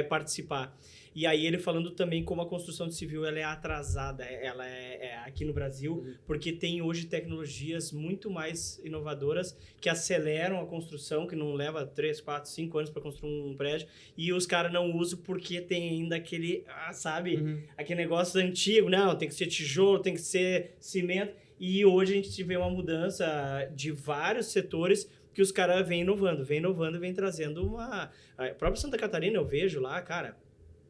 participar. E aí ele falando também como a construção civil ela é atrasada, ela é aqui no Brasil, porque tem hoje tecnologias muito mais inovadoras que aceleram a construção, que não leva 3, 4, 5 anos para construir um prédio, e os caras não usam porque tem ainda aquele, sabe, aquele negócio antigo, não, tem que ser tijolo, tem que ser cimento, e hoje a gente vê uma mudança de vários setores que os caras vêm inovando, vem trazendo uma... A própria Santa Catarina eu vejo lá, cara,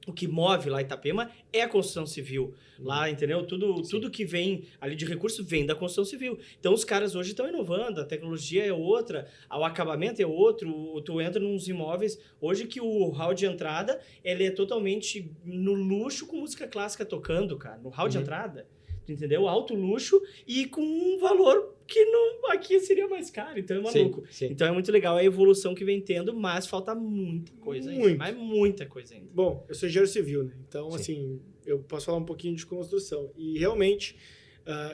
o que move lá em Itapema é a construção civil. Lá, entendeu? Tudo que vem ali de recurso vem da construção civil. Então, os caras hoje estão inovando, a tecnologia é outra, o acabamento é outro, tu entra nos imóveis, hoje que o hall de entrada, ele é totalmente no luxo com música clássica tocando, cara, no hall de entrada. Entendeu? Alto luxo e com um valor que não, aqui seria mais caro, então é maluco. Sim. Então é muito legal a evolução que vem tendo, mas falta muita coisa ainda. Mas muita coisa ainda. Bom, eu sou engenheiro civil, né? Então, assim, eu posso falar um pouquinho de construção. E realmente,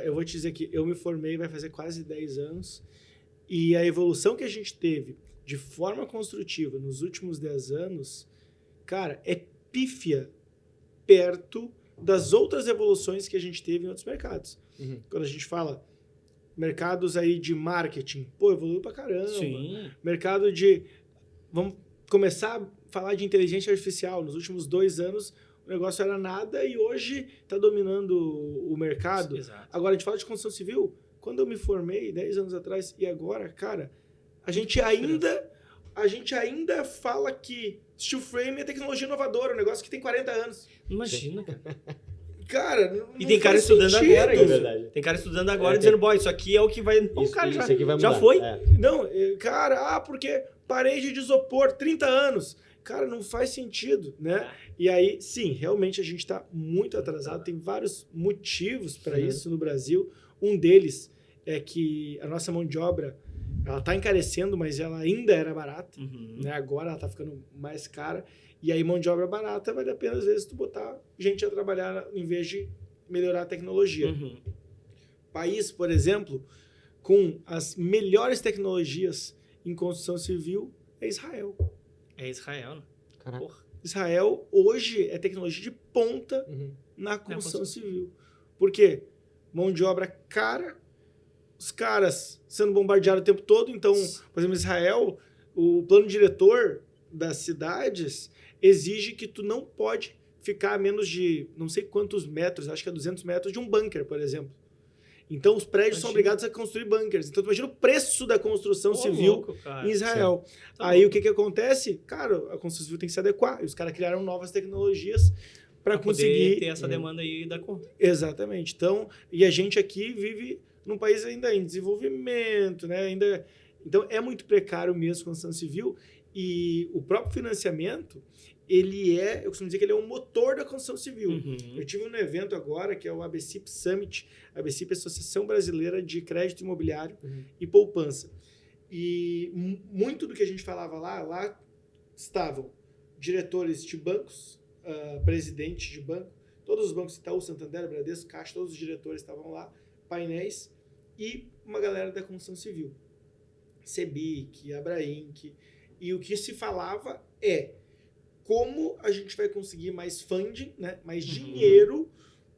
eu vou te dizer que eu me formei, vai fazer quase 10 anos, e a evolução que a gente teve de forma construtiva nos últimos 10 anos, cara, é pífia perto das outras evoluções que a gente teve em outros mercados. Quando a gente fala mercados aí de marketing, evoluiu pra caramba. Sim. Mercado de... Vamos começar a falar de inteligência artificial. Nos últimos 2 anos, o negócio era nada e hoje está dominando o mercado. Exato. Agora, a gente fala de construção civil. Quando eu me formei, 10 anos atrás, e agora, cara, a gente ainda fala que steel frame é tecnologia inovadora, um negócio que tem 40 anos. Imagina, cara. Cara, não E tem cara estudando sentido. agora, É verdade. Tem cara estudando agora dizendo, boy, isso aqui é o que vai... Isso cara, aqui vai já mudar. foi. Não, cara, porque parede de isopor, 30 anos. Cara, não faz sentido, né? E aí, sim, realmente a gente está muito atrasado. Tem vários motivos para isso no Brasil. Um deles é que a nossa mão de obra, ela está encarecendo, mas ela ainda era barata. Né? Agora ela está ficando mais cara. E aí, mão de obra barata vale a pena, às vezes, tu botar gente a trabalhar em vez de melhorar a tecnologia. País, por exemplo, com as melhores tecnologias em construção civil é Israel. É Israel, né? Caraca. Porra. Israel, hoje, é tecnologia de ponta na construção civil. Por quê? Mão de obra cara, os caras sendo bombardeados o tempo todo. Então, por exemplo, Israel, o plano diretor das cidades exige que tu não pode ficar a menos de não sei quantos metros, acho que é 200 metros, de um bunker, por exemplo. Então, os prédios são obrigados a construir bunkers. Então, tu imagina o preço da construção civil louco, cara. em Israel. Tá Aí, louco. o que acontece? Cara, a construção civil tem que se adequar. E os caras criaram novas tecnologias para conseguir ter essa demanda aí da conta. Exatamente. Então, e a gente aqui vive num país ainda em desenvolvimento, né? Então, é muito precário mesmo a construção civil. E o próprio financiamento, eu costumo dizer que ele é um motor da construção civil. Eu tive um evento agora, que é o ABCIP Summit. A ABCIP é a Associação Brasileira de Crédito Imobiliário e Poupança. E muito do que a gente falava lá estavam diretores de bancos, presidentes de banco, todos os bancos, Itaú, Santander, Bradesco, Caixa, todos os diretores estavam lá, painéis, e uma galera da construção civil. Sebic, Abrainc. E o que se falava como a gente vai conseguir mais funding, né? Mais dinheiro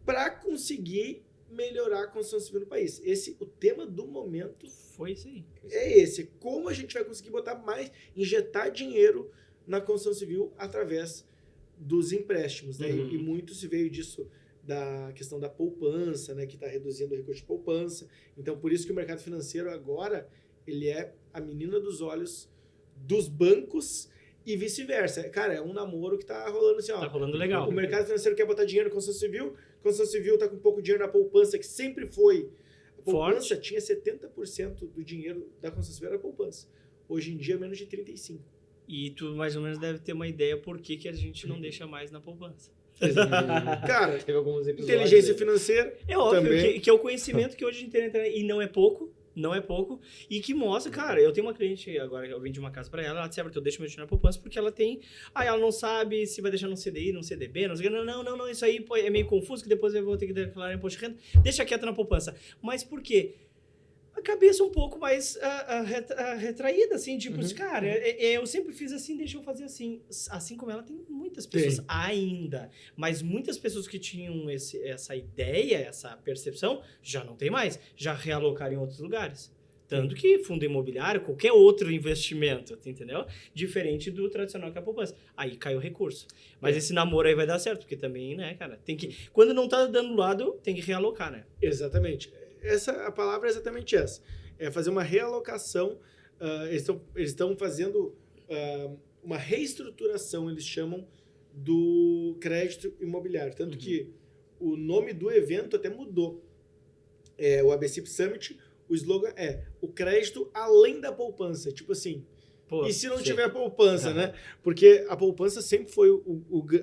para conseguir melhorar a construção civil no país. O tema do momento foi isso aí. É esse. Como a gente vai conseguir injetar dinheiro na construção civil através dos empréstimos, né? E muito se veio disso da questão da poupança, né? Que está reduzindo o recurso de poupança. Então, por isso que o mercado financeiro agora, ele é a menina dos olhos dos bancos e vice-versa. Cara, é um namoro que tá rolando assim, ó. Tá rolando legal. O mercado financeiro quer botar dinheiro na construção civil, a construção civil tá com pouco dinheiro na poupança, que sempre foi. A poupança Forte. tinha 70% do dinheiro da construção civil era poupança. Hoje em dia, menos de 35%. E tu mais ou menos deve ter uma ideia por que a gente não deixa mais na poupança. Cara, Teve alguns episódios inteligência aí. financeira. É óbvio também. que é o conhecimento que hoje a gente tem, e não é pouco, e que mostra, cara, eu tenho uma cliente agora, eu vendi uma casa pra ela disse, eu deixo meu dinheiro na poupança porque ela tem, ela não sabe se vai deixar no CDI, no CDB, não sei o que, não, isso aí é meio confuso, que depois eu vou ter que declarar imposto de renda, deixa quieto na poupança. Mas por quê? A cabeça um pouco mais retraída, assim, tipo, cara, eu sempre fiz assim, deixa eu fazer assim. Assim como ela, tem muitas pessoas ainda, mas muitas pessoas que tinham essa ideia, essa percepção, já não tem mais, já realocaram em outros lugares. Tanto que fundo imobiliário, qualquer outro investimento, entendeu? Diferente do tradicional que é a poupança. Aí cai o recurso. Mas esse namoro aí vai dar certo, porque também, né, cara, tem que... Quando não tá dando lado, tem que realocar, né? Exatamente. A palavra é exatamente essa. É fazer uma realocação. Eles estão fazendo uma reestruturação, eles chamam, do crédito imobiliário. Tanto que o nome do evento até mudou. O ABCIP Summit, o slogan é o crédito além da poupança. Tipo assim, e se não tiver poupança, né? Porque a poupança sempre foi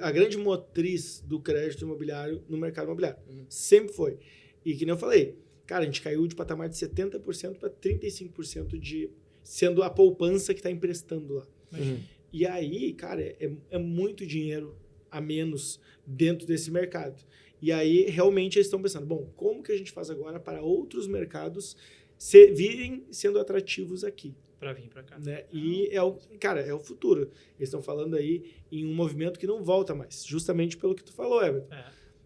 a grande motriz do crédito imobiliário no mercado imobiliário. Sempre foi. E que nem eu falei, cara, a gente caiu de patamar de 70% para 35% sendo a poupança que está emprestando lá. E aí, cara, é muito dinheiro a menos dentro desse mercado. E aí, realmente, eles estão pensando, bom, como que a gente faz agora para outros mercados virem sendo atrativos aqui? Para vir para cá. Né? E é o futuro. Eles estão falando aí em um movimento que não volta mais, justamente pelo que tu falou, Everton.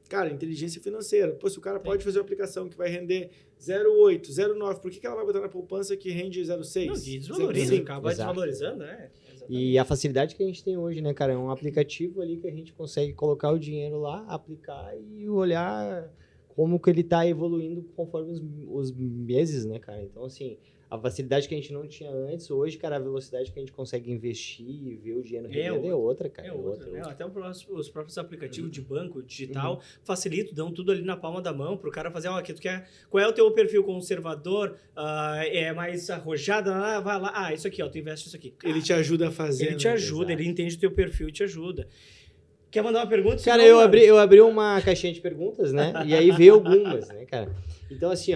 Cara, inteligência financeira. Pô, se o cara pode fazer uma aplicação que vai render 0,8, 0,9, por que ela vai botar na poupança que rende 0,6? Não, desvaloriza, acaba desvalorizando, né? E a facilidade que a gente tem hoje, né, cara? É um aplicativo ali que a gente consegue colocar o dinheiro lá, aplicar e olhar como que ele tá evoluindo conforme os meses, né, cara? Então, assim, a facilidade que a gente não tinha antes, hoje, cara, a velocidade que a gente consegue investir e ver o dinheiro rendendo é outra, cara. É outra, né? Até os próprios aplicativos de banco digital facilitam, dão tudo ali na palma da mão pro cara fazer, aqui tu quer, qual é o teu perfil conservador, é mais arrojado, vai lá, isso aqui, tu investe isso aqui. Cara, ele te ajuda a fazer. Ele te ajuda, ele entende o teu perfil e te ajuda. Quer mandar uma pergunta? Cara, eu abri uma caixinha de perguntas, né? E aí veio algumas, né, cara? Então, assim,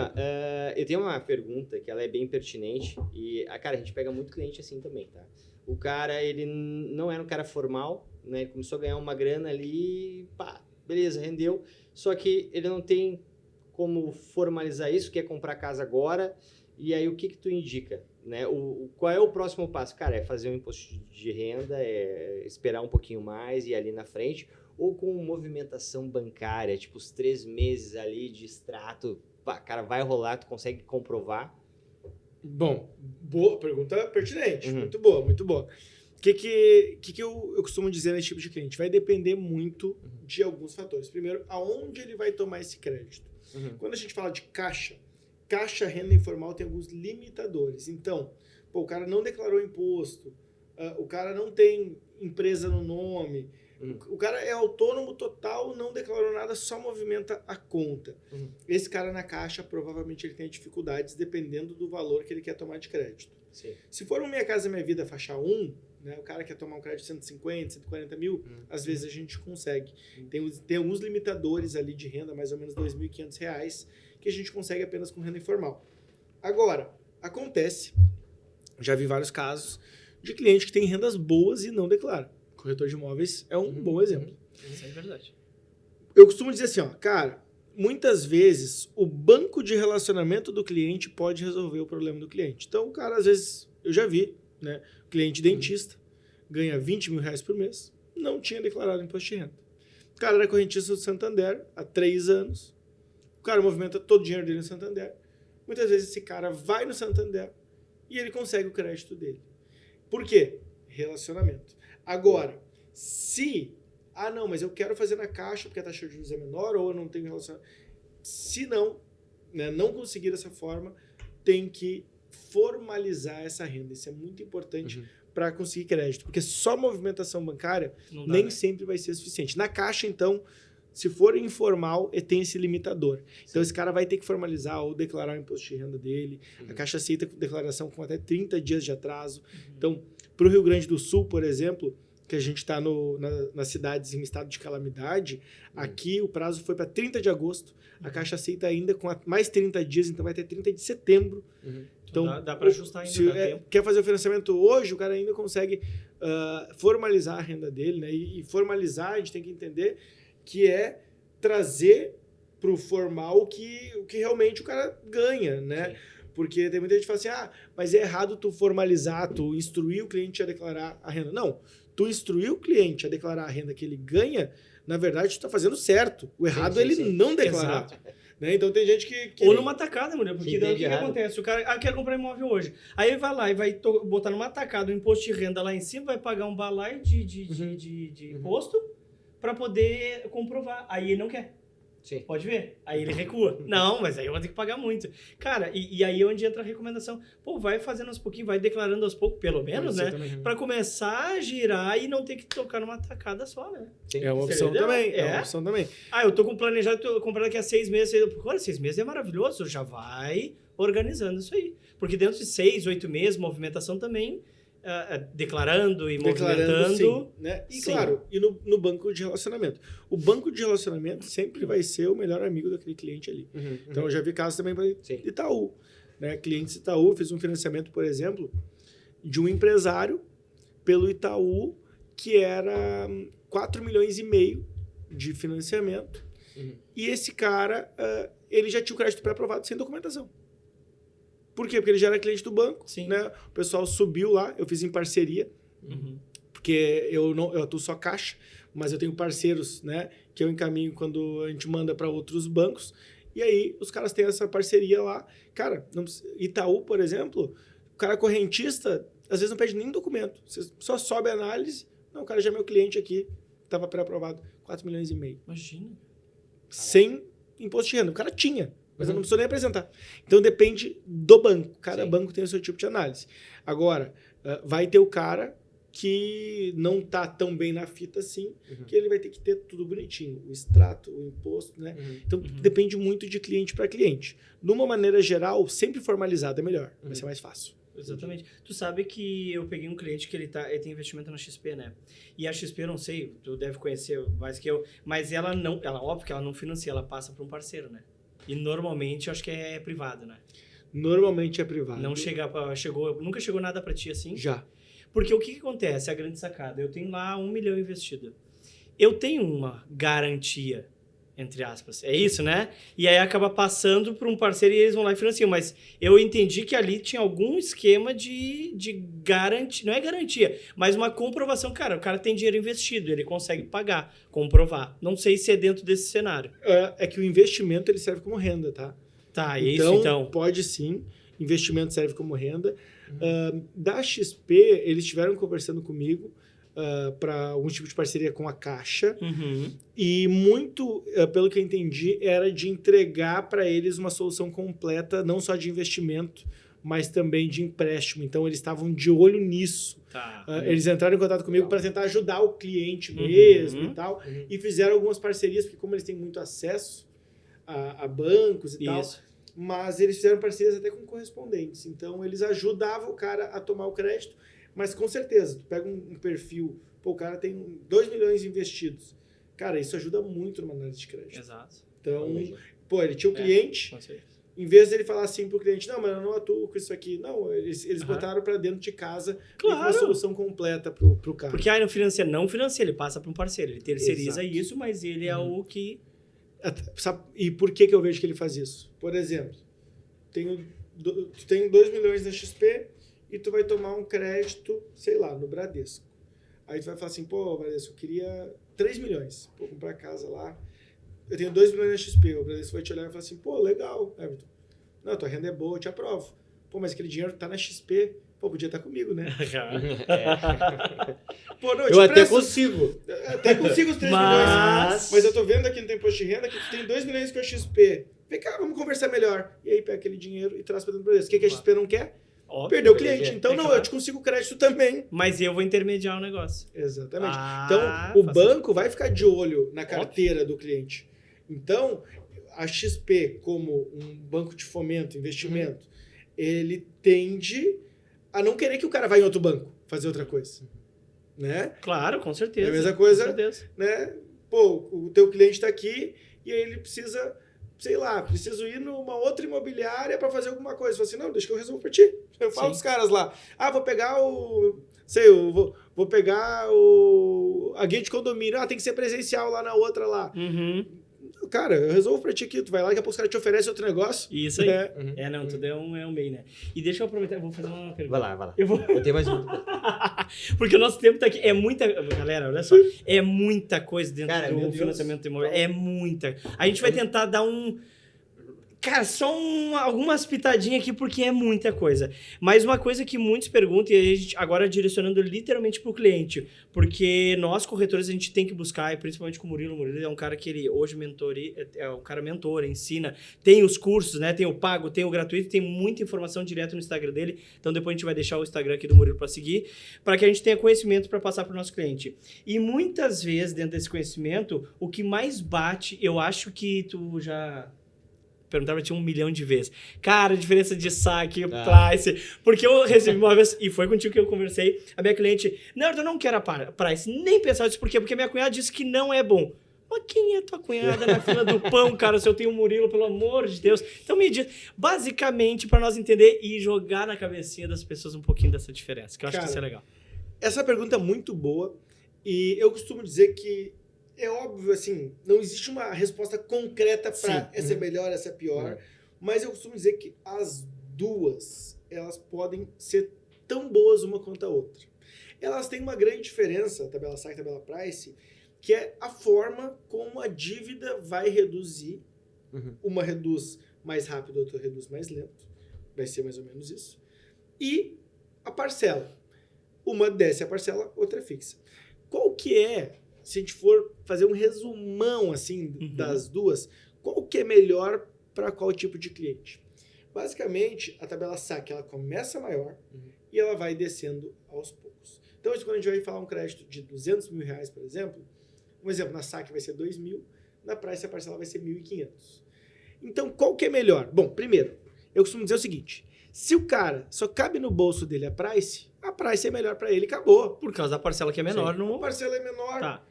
eu tenho uma pergunta que ela é bem pertinente e, cara, a gente pega muito cliente assim também, tá? O cara, ele não era um cara formal, né? Ele começou a ganhar uma grana ali, pá, beleza, rendeu. Só que ele não tem como formalizar isso, quer comprar casa agora. E aí, o que tu indica? Né? Qual é o próximo passo? Cara, é fazer um imposto de renda, é esperar um pouquinho mais e ir ali na frente, ou com movimentação bancária, tipo os 3 meses ali de extrato, cara, vai rolar, tu consegue comprovar? Bom, boa pergunta pertinente, muito boa, muito boa. O que eu costumo dizer nesse tipo de cliente? Vai depender muito de alguns fatores. Primeiro, aonde ele vai tomar esse crédito. Quando a gente fala de caixa, renda informal tem alguns limitadores. Então, o cara não declarou imposto, o cara não tem empresa no nome, o cara é autônomo total, não declarou nada, só movimenta a conta. Esse cara na caixa, provavelmente ele tem dificuldades dependendo do valor que ele quer tomar de crédito. Sim. Se for um Minha Casa Minha Vida faixa 1, né, o cara quer tomar um crédito de 150, 140 mil, às vezes a gente consegue. Tem alguns limitadores ali de renda, mais ou menos R$ 2.500, que a gente consegue apenas com renda informal. Agora, acontece, já vi vários casos, de cliente que tem rendas boas e não declara. Corretor de imóveis é um bom exemplo. Isso é verdade. Eu costumo dizer assim, cara, muitas vezes o banco de relacionamento do cliente pode resolver o problema do cliente. Então, o cara, às vezes, eu já vi, né, cliente dentista, ganha R$ 20 mil por mês, não tinha declarado imposto de renda. O cara era correntista do Santander há 3 anos. O cara movimenta todo o dinheiro dele no Santander. Muitas vezes esse cara vai no Santander e ele consegue o crédito dele. Por quê? Relacionamento. Agora, se... não, mas eu quero fazer na Caixa porque a taxa de juros é menor ou eu não tenho relacionamento. Se não, né, não conseguir dessa forma, tem que formalizar essa renda. Isso é muito importante para conseguir crédito. Porque só movimentação bancária nem sempre vai ser suficiente. Na Caixa, então, se for informal, tem esse limitador. Então, esse cara vai ter que formalizar ou declarar o imposto de renda dele. A Caixa aceita declaração com até 30 dias de atraso. Então, para o Rio Grande do Sul, por exemplo, que a gente está nas cidades em estado de calamidade, aqui o prazo foi para 30 de agosto. A Caixa aceita ainda com mais 30 dias, então vai ter 30 de setembro. Então, dá para ajustar ainda, dá tempo. Quer fazer o financiamento hoje, o cara ainda consegue formalizar a renda dele, né? E formalizar, a gente tem que entender que é trazer para o formal o que realmente o cara ganha, né? Sim. Porque tem muita gente que fala assim, mas é errado tu formalizar, tu instruir o cliente a declarar a renda. Não, tu instruir o cliente a declarar a renda que ele ganha, na verdade, tu está fazendo certo. O errado é ele não declarar. Né? Então tem gente que... Ou numa tacada, mulher, porque daí o que acontece? O cara quer comprar imóvel hoje. Aí ele vai lá e vai botar numa tacada o imposto de renda lá em cima, vai pagar um balaio de imposto para poder comprovar. Aí ele não quer. Sim. Pode ver. Aí ele recua. Não, mas aí eu vou ter que pagar muito. Cara, e aí é onde entra a recomendação. Pô, vai fazendo aos pouquinhos, vai declarando aos poucos, pelo menos, né? Para começar a girar e não ter que tocar numa tacada só, né? Sim. É uma opção também. É uma opção também. Eu tô com planejado, tô comprando daqui a 6 meses. Olha, 6 meses é maravilhoso. Já vai organizando isso aí. Porque dentro de 6, 8 meses, movimentação também... declarando e movimentando. Sim, né? E sim. Claro, e no banco de relacionamento. O banco de relacionamento sempre vai ser o melhor amigo daquele cliente ali. Então, eu já vi casos também para Itaú. Né? Clientes Itaú, fiz um financiamento, por exemplo, de um empresário pelo Itaú, que era 4,5 milhões de financiamento. E esse cara, ele já tinha o crédito pré-aprovado sem documentação. Por quê? Porque ele já era cliente do banco, né? O pessoal subiu lá, eu fiz em parceria, porque eu atuo só Caixa, mas eu tenho parceiros, né, que eu encaminho quando a gente manda para outros bancos, e aí os caras têm essa parceria lá. Cara, Itaú, por exemplo, o cara correntista, às vezes não pede nem documento, você só sobe a análise, não, o cara já é meu cliente aqui, estava pré-aprovado, 4,5 milhões. Imagina. Sem imposto de renda, o cara tinha. Mas eu não preciso nem apresentar. Então, depende do banco. Cada banco tem o seu tipo de análise. Agora, vai ter o cara que não está tão bem na fita assim, que ele vai ter que ter tudo bonitinho. O extrato, o imposto, né? Então, depende muito de cliente para cliente. De uma maneira geral, sempre formalizado é melhor. Vai ser mais fácil. Exatamente. Tu sabe que eu peguei um cliente que ele tem investimento na XP, né? E a XP, eu não sei, tu deve conhecer mais que eu, mas ela óbvio que ela não financia, ela passa para um parceiro, né? E normalmente eu acho que é privado, né? Normalmente é privado. Não nunca chegou nada para ti assim? Já. Porque o que acontece? A grande sacada. Eu tenho lá 1 milhão investido. Eu tenho uma garantia, entre aspas. É isso, né? E aí acaba passando para um parceiro e eles vão lá e financiam. Mas eu entendi que ali tinha algum esquema de garantia. Não é garantia, mas uma comprovação. Cara, o cara tem dinheiro investido, ele consegue pagar, comprovar. Não sei se é dentro desse cenário. É que o investimento ele serve como renda, tá? Tá, isso então. Pode sim. Investimento serve como renda. Da XP, eles estiveram conversando comigo para algum tipo de parceria com a Caixa. E muito, pelo que eu entendi, era de entregar para eles uma solução completa, não só de investimento, mas também de empréstimo. Então, eles estavam de olho nisso. Tá. Eles entraram em contato comigo para tentar ajudar o cliente mesmo e tal. E fizeram algumas parcerias, porque como eles têm muito acesso a bancos e tal, mas eles fizeram parcerias até com correspondentes. Então, eles ajudavam o cara a tomar o crédito, mas com certeza, tu pega um perfil, o cara tem 2 milhões investidos. Cara, isso ajuda muito numa análise de crédito. Exato. Então, ele tinha um cliente, em vez dele falar assim pro cliente, não, mas eu não atuo com isso aqui. Não, eles botaram para dentro de casa uma solução completa pro cara. Porque aí não financia, ele passa para um parceiro, ele terceiriza isso, mas ele é o que... E por que eu vejo que ele faz isso? Por exemplo, tu tem 2 milhões na XP e tu vai tomar um crédito, sei lá, no Bradesco. Aí tu vai falar assim, pô, Bradesco, eu queria 3 milhões. Pô, comprar casa lá. Eu tenho 2 milhões na XP. O Bradesco vai te olhar e falar assim, pô, legal, Everton. Não, tua renda é boa, eu te aprovo. Pô, mas aquele dinheiro tá na XP. Pô, podia estar comigo, né? Pô, não, Eu até consigo. Até consigo os 3 milhões. Mas eu tô vendo aqui no teu imposto de renda que tu tem 2 milhões com a XP. Vem cá, vamos conversar melhor. E aí pega aquele dinheiro e traz pra dentro do Bradesco. O que a XP não quer? Óbvio, Perder o cliente. Então, não, claro. eu te consigo crédito também. Mas eu vou intermediar o negócio. Exatamente. Ah, Então, o faz banco vai ficar de olho na carteira do cliente. Então, a XP, como um banco de fomento, investimento, ele tende a não querer que o cara vá em outro banco fazer outra coisa. Né? Claro, com certeza. É a mesma coisa, com certeza. né? Pô, o teu cliente está aqui e aí ele precisa, sei lá, preciso ir numa outra imobiliária para fazer alguma coisa. Fala assim, não, deixa que eu resolvo para ti. Eu falo pros caras lá, vou pegar vou pegar a guia de condomínio. Tem que ser presencial lá na outra lá. Cara, eu resolvo pra ti aqui. Tu vai lá, daqui a pouco os caras te oferecem outro negócio. Isso aí. É. Não, tudo é um meio, né? E deixa eu aproveitar, eu vou fazer uma pergunta. Vai lá. Eu tenho mais um. Porque o nosso tempo tá aqui. É muita... Galera, olha só. É muita coisa dentro do financiamento imobiliário. É muita. A gente vai tentar dar Cara, só algumas pitadinhas aqui, porque é muita coisa. Mas uma coisa que muitos perguntam, e a gente agora direcionando literalmente para o cliente, porque nós, corretores, a gente tem que buscar, e principalmente com o Murilo. O Murilo é um cara que ele hoje é um cara mentora, ensina, tem os cursos, né? Tem o pago, tem o gratuito, tem muita informação direto no Instagram dele. Então depois a gente vai deixar o Instagram aqui do Murilo para seguir, para que a gente tenha conhecimento para passar para o nosso cliente. E muitas vezes, dentro desse conhecimento, o que mais bate, eu acho que tu já... perguntava pra ti 1 milhão de vezes. Cara, a diferença de saque, price. Porque eu recebi uma vez, e foi contigo que eu conversei, a minha cliente, não, eu não quero a price, nem pensar disso. Por quê? Porque minha cunhada disse que não é bom. Mas quem é tua cunhada na fila do pão, cara, se eu tenho um Murilo, pelo amor de Deus? Então me diz, basicamente, para nós entender e jogar na cabecinha das pessoas um pouquinho dessa diferença, que eu acho que isso é legal. Essa pergunta é muito boa, e eu costumo dizer que é óbvio, assim, não existe uma resposta concreta para essa é melhor, essa é pior, mas eu costumo dizer que as duas, elas podem ser tão boas uma quanto a outra. Elas têm uma grande diferença, a tabela SAC e a tabela price, que é a forma como a dívida vai reduzir. Uma reduz mais rápido, a outra reduz mais lento. Vai ser mais ou menos isso. E a parcela. Uma desce a parcela, outra é fixa. Qual que é... Se a gente for fazer um resumão assim das duas, qual que é melhor para qual tipo de cliente? Basicamente, a tabela SAC ela começa maior e ela vai descendo aos poucos. Então, quando a gente vai falar um crédito de R$200 mil, por exemplo, um exemplo, na SAC vai ser 2 mil, na Price a parcela vai ser 1.500. Então, qual que é melhor? Bom, primeiro, eu costumo dizer o seguinte, se o cara só cabe no bolso dele a Price é melhor para ele, acabou. Por causa da parcela que é menor. A parcela é menor. Tá.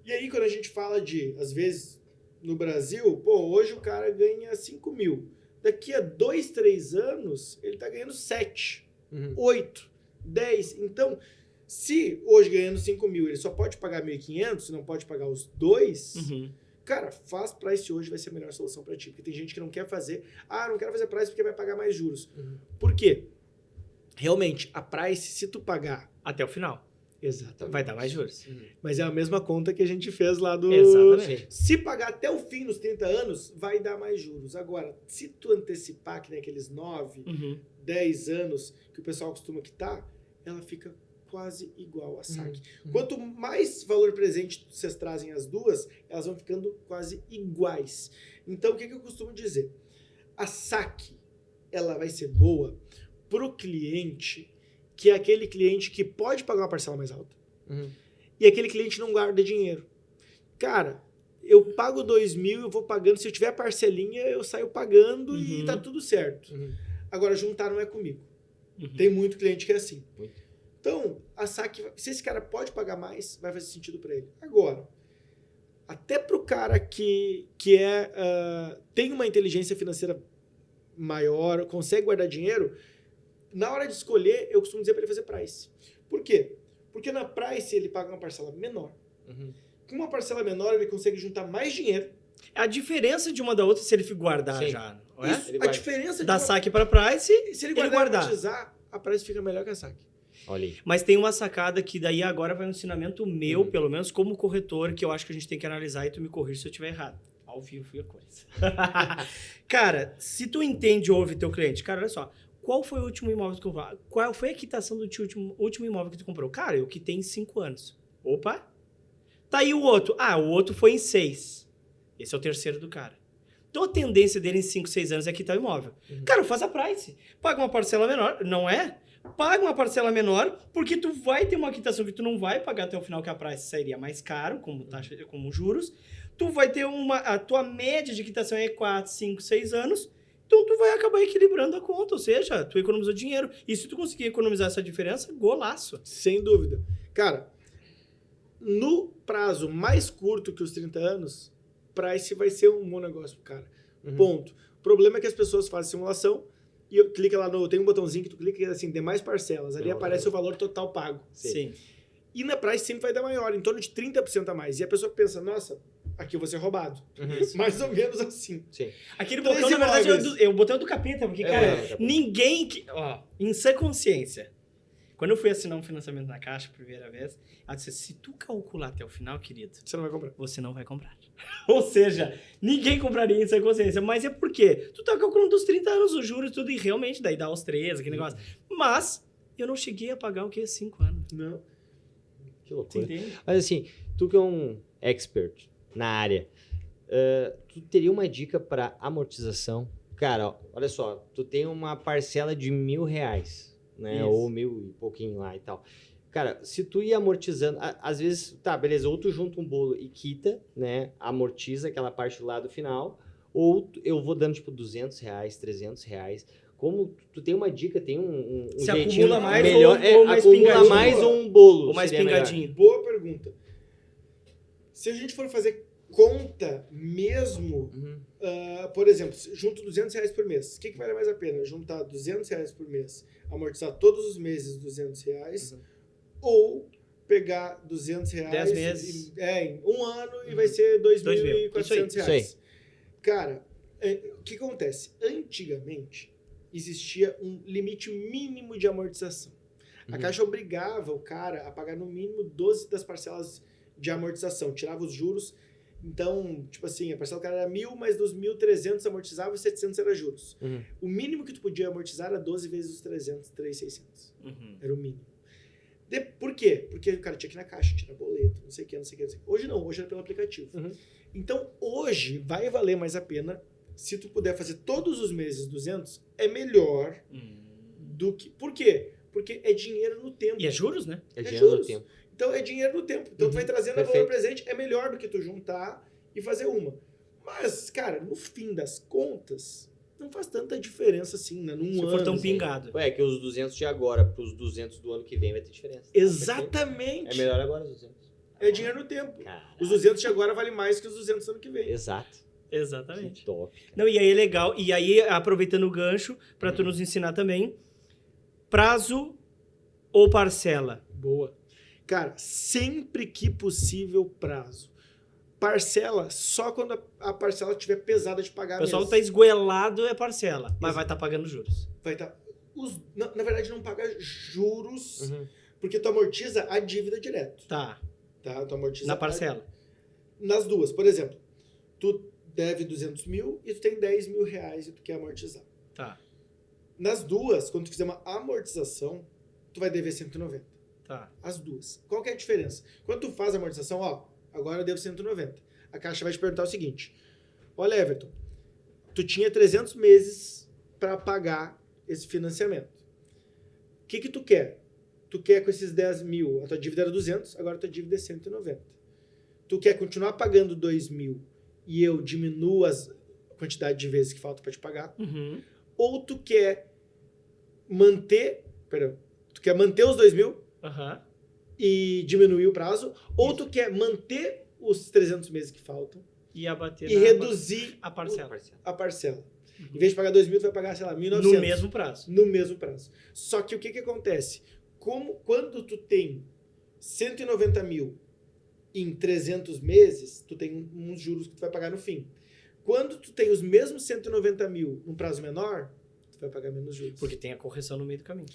E aí, quando a gente fala de, às vezes, no Brasil, hoje o cara ganha 5 mil. Daqui a 2, 3 anos, ele tá ganhando 7, 8, 10. Então, se hoje ganhando 5 mil, ele só pode pagar 1.500, não pode pagar os 2, cara, faz price hoje, vai ser a melhor solução para ti. Porque tem gente que não quer fazer, não quero fazer price porque vai pagar mais juros. Por quê? Realmente, a price, se tu pagar até o final, exatamente, vai dar mais juros. Mas é a mesma conta que a gente fez lá do... Exatamente. Se pagar até o fim, nos 30 anos, vai dar mais juros. Agora, se tu antecipar, que nem aqueles 9, 10 anos que o pessoal costuma quitar, ela fica quase igual a SAC. Quanto mais valor presente vocês trazem as duas, elas vão ficando quase iguais. Então, o que eu costumo dizer? A SAC, ela vai ser boa pro cliente, que é aquele cliente que pode pagar uma parcela mais alta. E aquele cliente não guarda dinheiro. Cara, eu pago 2 mil, eu vou pagando. Se eu tiver parcelinha, eu saio pagando e tá tudo certo. Agora, juntar não é comigo. Tem muito cliente que é assim. Então, a SAC, se esse cara pode pagar mais, vai fazer sentido para ele. Agora, até pro cara que tem uma inteligência financeira maior, consegue guardar dinheiro, na hora de escolher, eu costumo dizer para ele fazer price. Por quê? Porque na price ele paga uma parcela menor. Com uma parcela menor, ele consegue juntar mais dinheiro. A diferença de uma da outra, se ele guardar já, não é? Isso, a diferença da SAC para price, se ele guardar e amortizar, a price fica melhor que a SAC. Olha aí. Mas tem uma sacada que daí agora vai um ensinamento meu, pelo menos como corretor, que eu acho que a gente tem que analisar e tu me corrige se eu estiver errado. Ao vivo e a coisa. Cara, se tu entende ou ouve teu cliente, cara, olha só, qual foi o último imóvel que tu comprou? Qual foi a quitação do último imóvel que tu comprou? Cara, eu quitei em 5 anos. Opa! Tá aí o outro. Ah, o outro foi em 6. Esse é o terceiro do cara. Então a tendência dele em 5, 6 anos é quitar o imóvel. Cara, faz a price. Paga uma parcela menor, não é? Paga uma parcela menor, porque tu vai ter uma quitação que tu não vai pagar até o final, que a price sairia mais caro, como taxa, como juros. Tu vai ter a tua média de quitação é 4, 5, 6 anos. Então tu vai acabar equilibrando a conta, ou seja, tu economizou dinheiro. E se tu conseguir economizar essa diferença, golaço. Sem dúvida. Cara, no prazo mais curto que os 30 anos, price vai ser um bom negócio pro cara. Ponto. O problema é que as pessoas fazem simulação e clica lá tem um botãozinho que tu clica e assim, demais parcelas. Ali aparece o valor total pago. Sim. E na price sempre vai dar maior, em torno de 30% a mais. E a pessoa pensa, nossa, aqui eu vou ser roubado. Mais ou menos assim. Sim. Aquele 3 botão, na verdade, imóveis. é o botão do capeta, porque, cara, capeta. ninguém que... Ó, em sã consciência, quando eu fui assinar um financiamento na Caixa a primeira vez, ela disse, se tu calcular até o final, querido, Você não vai comprar. você não vai comprar. Ou seja, ninguém compraria em sã consciência. Mas é porque tu tá calculando dos 30 anos os juros e tudo, e realmente daí dá aos 13, aquele negócio. Mas eu não cheguei a pagar o quê? 5 anos. Não. Que Você loucura. entende? Mas assim, tu que é um expert na área, tu teria uma dica para amortização? Cara, ó, olha só, tu tem uma parcela de R$1.000, né? Isso. Ou 1.000 e pouquinho lá e tal. Cara, se tu ir amortizando, às vezes, tá, beleza, ou tu junta um bolo e quita, né? Amortiza aquela parte lá do final, ou eu vou dando, tipo, R$200, R$300. Como tu tem uma dica, tem um Se jeitinho acumula mais melhor, ou mais acumula pingadinho. mais ou um bolo. Ou mais seria melhor. pingadinho. Boa pergunta. Se a gente for fazer conta mesmo, por exemplo, junto R$200 por mês, o que vale mais a pena? Juntar R$200 por mês, amortizar todos os meses R$200, ou pegar R$200 10 meses. em um ano e vai ser R$2.400. Isso aí. Cara, o que acontece? Antigamente, existia um limite mínimo de amortização. A Caixa obrigava o cara a pagar no mínimo 12 das parcelas de amortização, tirava os juros. Então, tipo assim, a parcela do cara era 1.000, mas dos 1.300 amortizava e 700 era juros. O mínimo que tu podia amortizar era 12 vezes os 300, 3.600. Era o mínimo. Por quê? Porque o cara tinha que ir na Caixa, tirar boleto, não sei o que, não sei o que, não sei o que. Hoje não, hoje era pelo aplicativo. Então, hoje vai valer mais a pena se tu puder fazer todos os meses 200, é melhor do que... Por quê? Porque é dinheiro no tempo. E é juros, né? É dinheiro no juros. tempo. Então é dinheiro no tempo. Então tu vai trazendo a valor presente, é melhor do que tu juntar e fazer uma. Mas, cara, no fim das contas, não faz tanta diferença assim, né? Num Se ano. for tão assim. pingado. É que os 200 de agora para os 200 do ano que vem vai ter diferença. Exatamente. É melhor agora os 200. É dinheiro no tempo. Caraca. Os 200 de agora valem mais que os 200 do ano que vem. Exato. Exatamente. Que top. Não, e aí é legal. E aí, aproveitando o gancho, pra tu nos ensinar também, prazo ou parcela? Boa. Cara, sempre que possível, prazo. Parcela só quando a parcela estiver pesada de pagar O pessoal mesmo. tá esgoelado, é parcela, mas vai estar pagando juros. Vai tá, na verdade, não paga juros, porque tu amortiza a dívida direto. Tá, Tá? Tu amortiza na parcela. Nas duas. Por exemplo, tu deve 200 mil e tu tem 10 mil reais e tu quer amortizar. Tá, Nas duas, quando tu fizer uma amortização, tu vai dever 190. tá. As duas. Qual que é a diferença? Quando tu faz a amortização, ó, agora eu devo 190. A Caixa vai te perguntar o seguinte: olha, Everton, tu tinha 300 meses para pagar esse financiamento. O que tu quer? Tu quer com esses 10 mil, a tua dívida era 200, agora a tua dívida é 190. Tu quer continuar pagando 2 mil e eu diminuo a quantidade de vezes que falta para te pagar? Ou tu quer manter, tu quer manter os 2 mil e diminuir o prazo, ou tu quer manter os 300 meses que faltam E abater e reduzir a parcela. a parcela. Em vez de pagar 2 mil, tu vai pagar, sei lá, 1.900. No mesmo prazo. No mesmo prazo. Só que o que acontece? Quando tu tem 190 mil em 300 meses, tu tem uns juros que tu vai pagar no fim. Quando tu tem os mesmos 190 mil num prazo menor, tu vai pagar menos juros. Porque tem a correção no meio do caminho.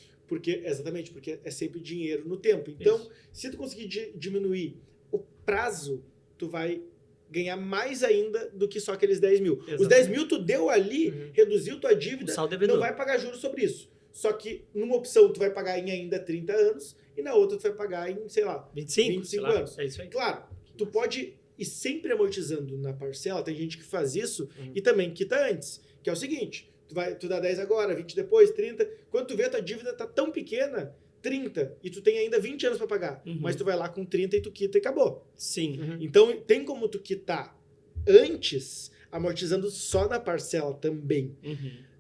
Exatamente, porque é sempre dinheiro no tempo. Então, se tu conseguir diminuir o prazo, tu vai ganhar mais ainda do que só aqueles 10 mil. Exatamente. Os 10 mil tu deu ali, reduziu tua dívida, não vai pagar juros sobre isso. Só que numa opção tu vai pagar em ainda 30 anos e na outra tu vai pagar em, sei lá, 25 anos. É isso aí. Claro, tu pode ir sempre amortizando na parcela, tem gente que faz isso e também quita antes, que é o seguinte, tu dá 10 agora, 20 depois, 30, quando tu vê a tua dívida tá tão pequena, 30, e tu tem ainda 20 anos para pagar, mas tu vai lá com 30 e tu quita e acabou. Sim. Então, tem como tu quitar antes, amortizando só na parcela também.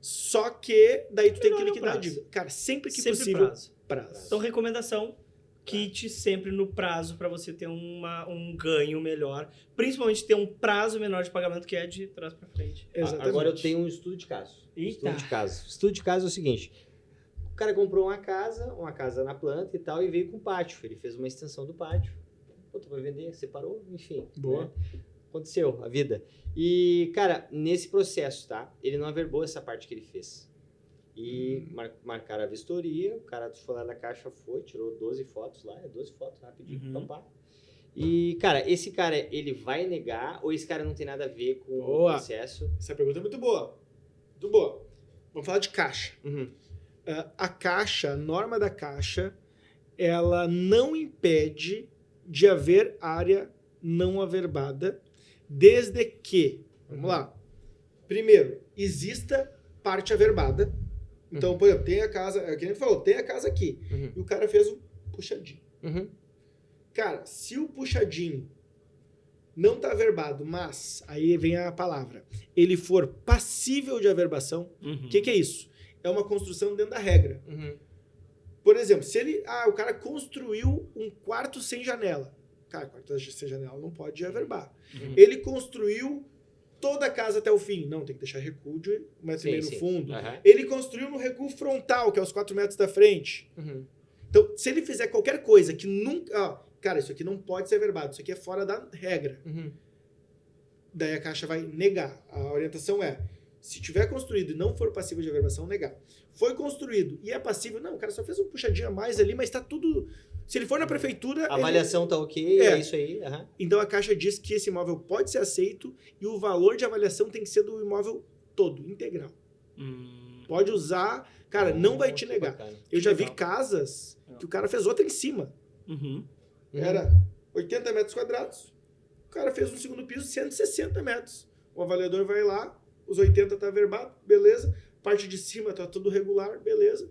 Só que daí tu tem que liquidar a dívida. Cara, sempre que possível, prazo. Então, recomendação, quite sempre no prazo para você ter um ganho melhor, principalmente ter um prazo menor de pagamento, que é de trás para frente. Exatamente. Agora eu tenho um estudo de caso. Estudo de caso é o seguinte: o cara comprou uma casa na planta e tal, e veio com pátio. Ele fez uma extensão do pátio. Tu vai vender, separou, enfim. Boa. Né? Aconteceu, a vida. E, cara, nesse processo, tá? Ele não averbou essa parte que ele fez. E marcaram a vistoria, o cara foi lá na caixa, tirou 12 fotos lá, 12 fotos rapidinho, papá. E, cara, esse cara, ele vai negar ou esse cara não tem nada a ver com o processo? Essa pergunta é muito boa. Muito boa. Vamos falar de caixa. A caixa, a norma da caixa, ela não impede de haver área não averbada, desde que, vamos lá, primeiro, exista parte averbada. Então, por exemplo, tem a casa, é o que a gente falou, tem a casa aqui, e o cara fez um puxadinho. Cara, se o puxadinho não está averbado, mas, aí vem a palavra, ele for passível de averbação, o que é isso? É uma construção dentro da regra. Por exemplo, se o cara construiu um quarto sem janela. Cara, quarto sem janela não pode averbar. Ele construiu toda a casa até o fim. Não, tem que deixar recuo de 1,5 metro no fundo. Ele construiu no recuo frontal, que é os 4 metros da frente. Então, se ele fizer qualquer coisa que nunca... cara, isso aqui não pode ser averbado. Isso aqui é fora da regra. Daí a Caixa vai negar. A orientação é, se tiver construído e não for passível de averbação, negar. Foi construído e é passível... Não, o cara só fez um puxadinho a mais ali, mas tá tudo... Se ele for na prefeitura... A avaliação tá ok, é isso aí. Então a Caixa diz que esse imóvel pode ser aceito e o valor de avaliação tem que ser do imóvel todo, integral. Pode usar... Cara, não vai te negar. Bacana. Eu já vi casas que o cara fez outra em cima. Era 80 metros quadrados. O cara fez um segundo piso, 160 metros. O avaliador vai lá, os 80 tá averbado, beleza. Parte de cima tá tudo regular, beleza.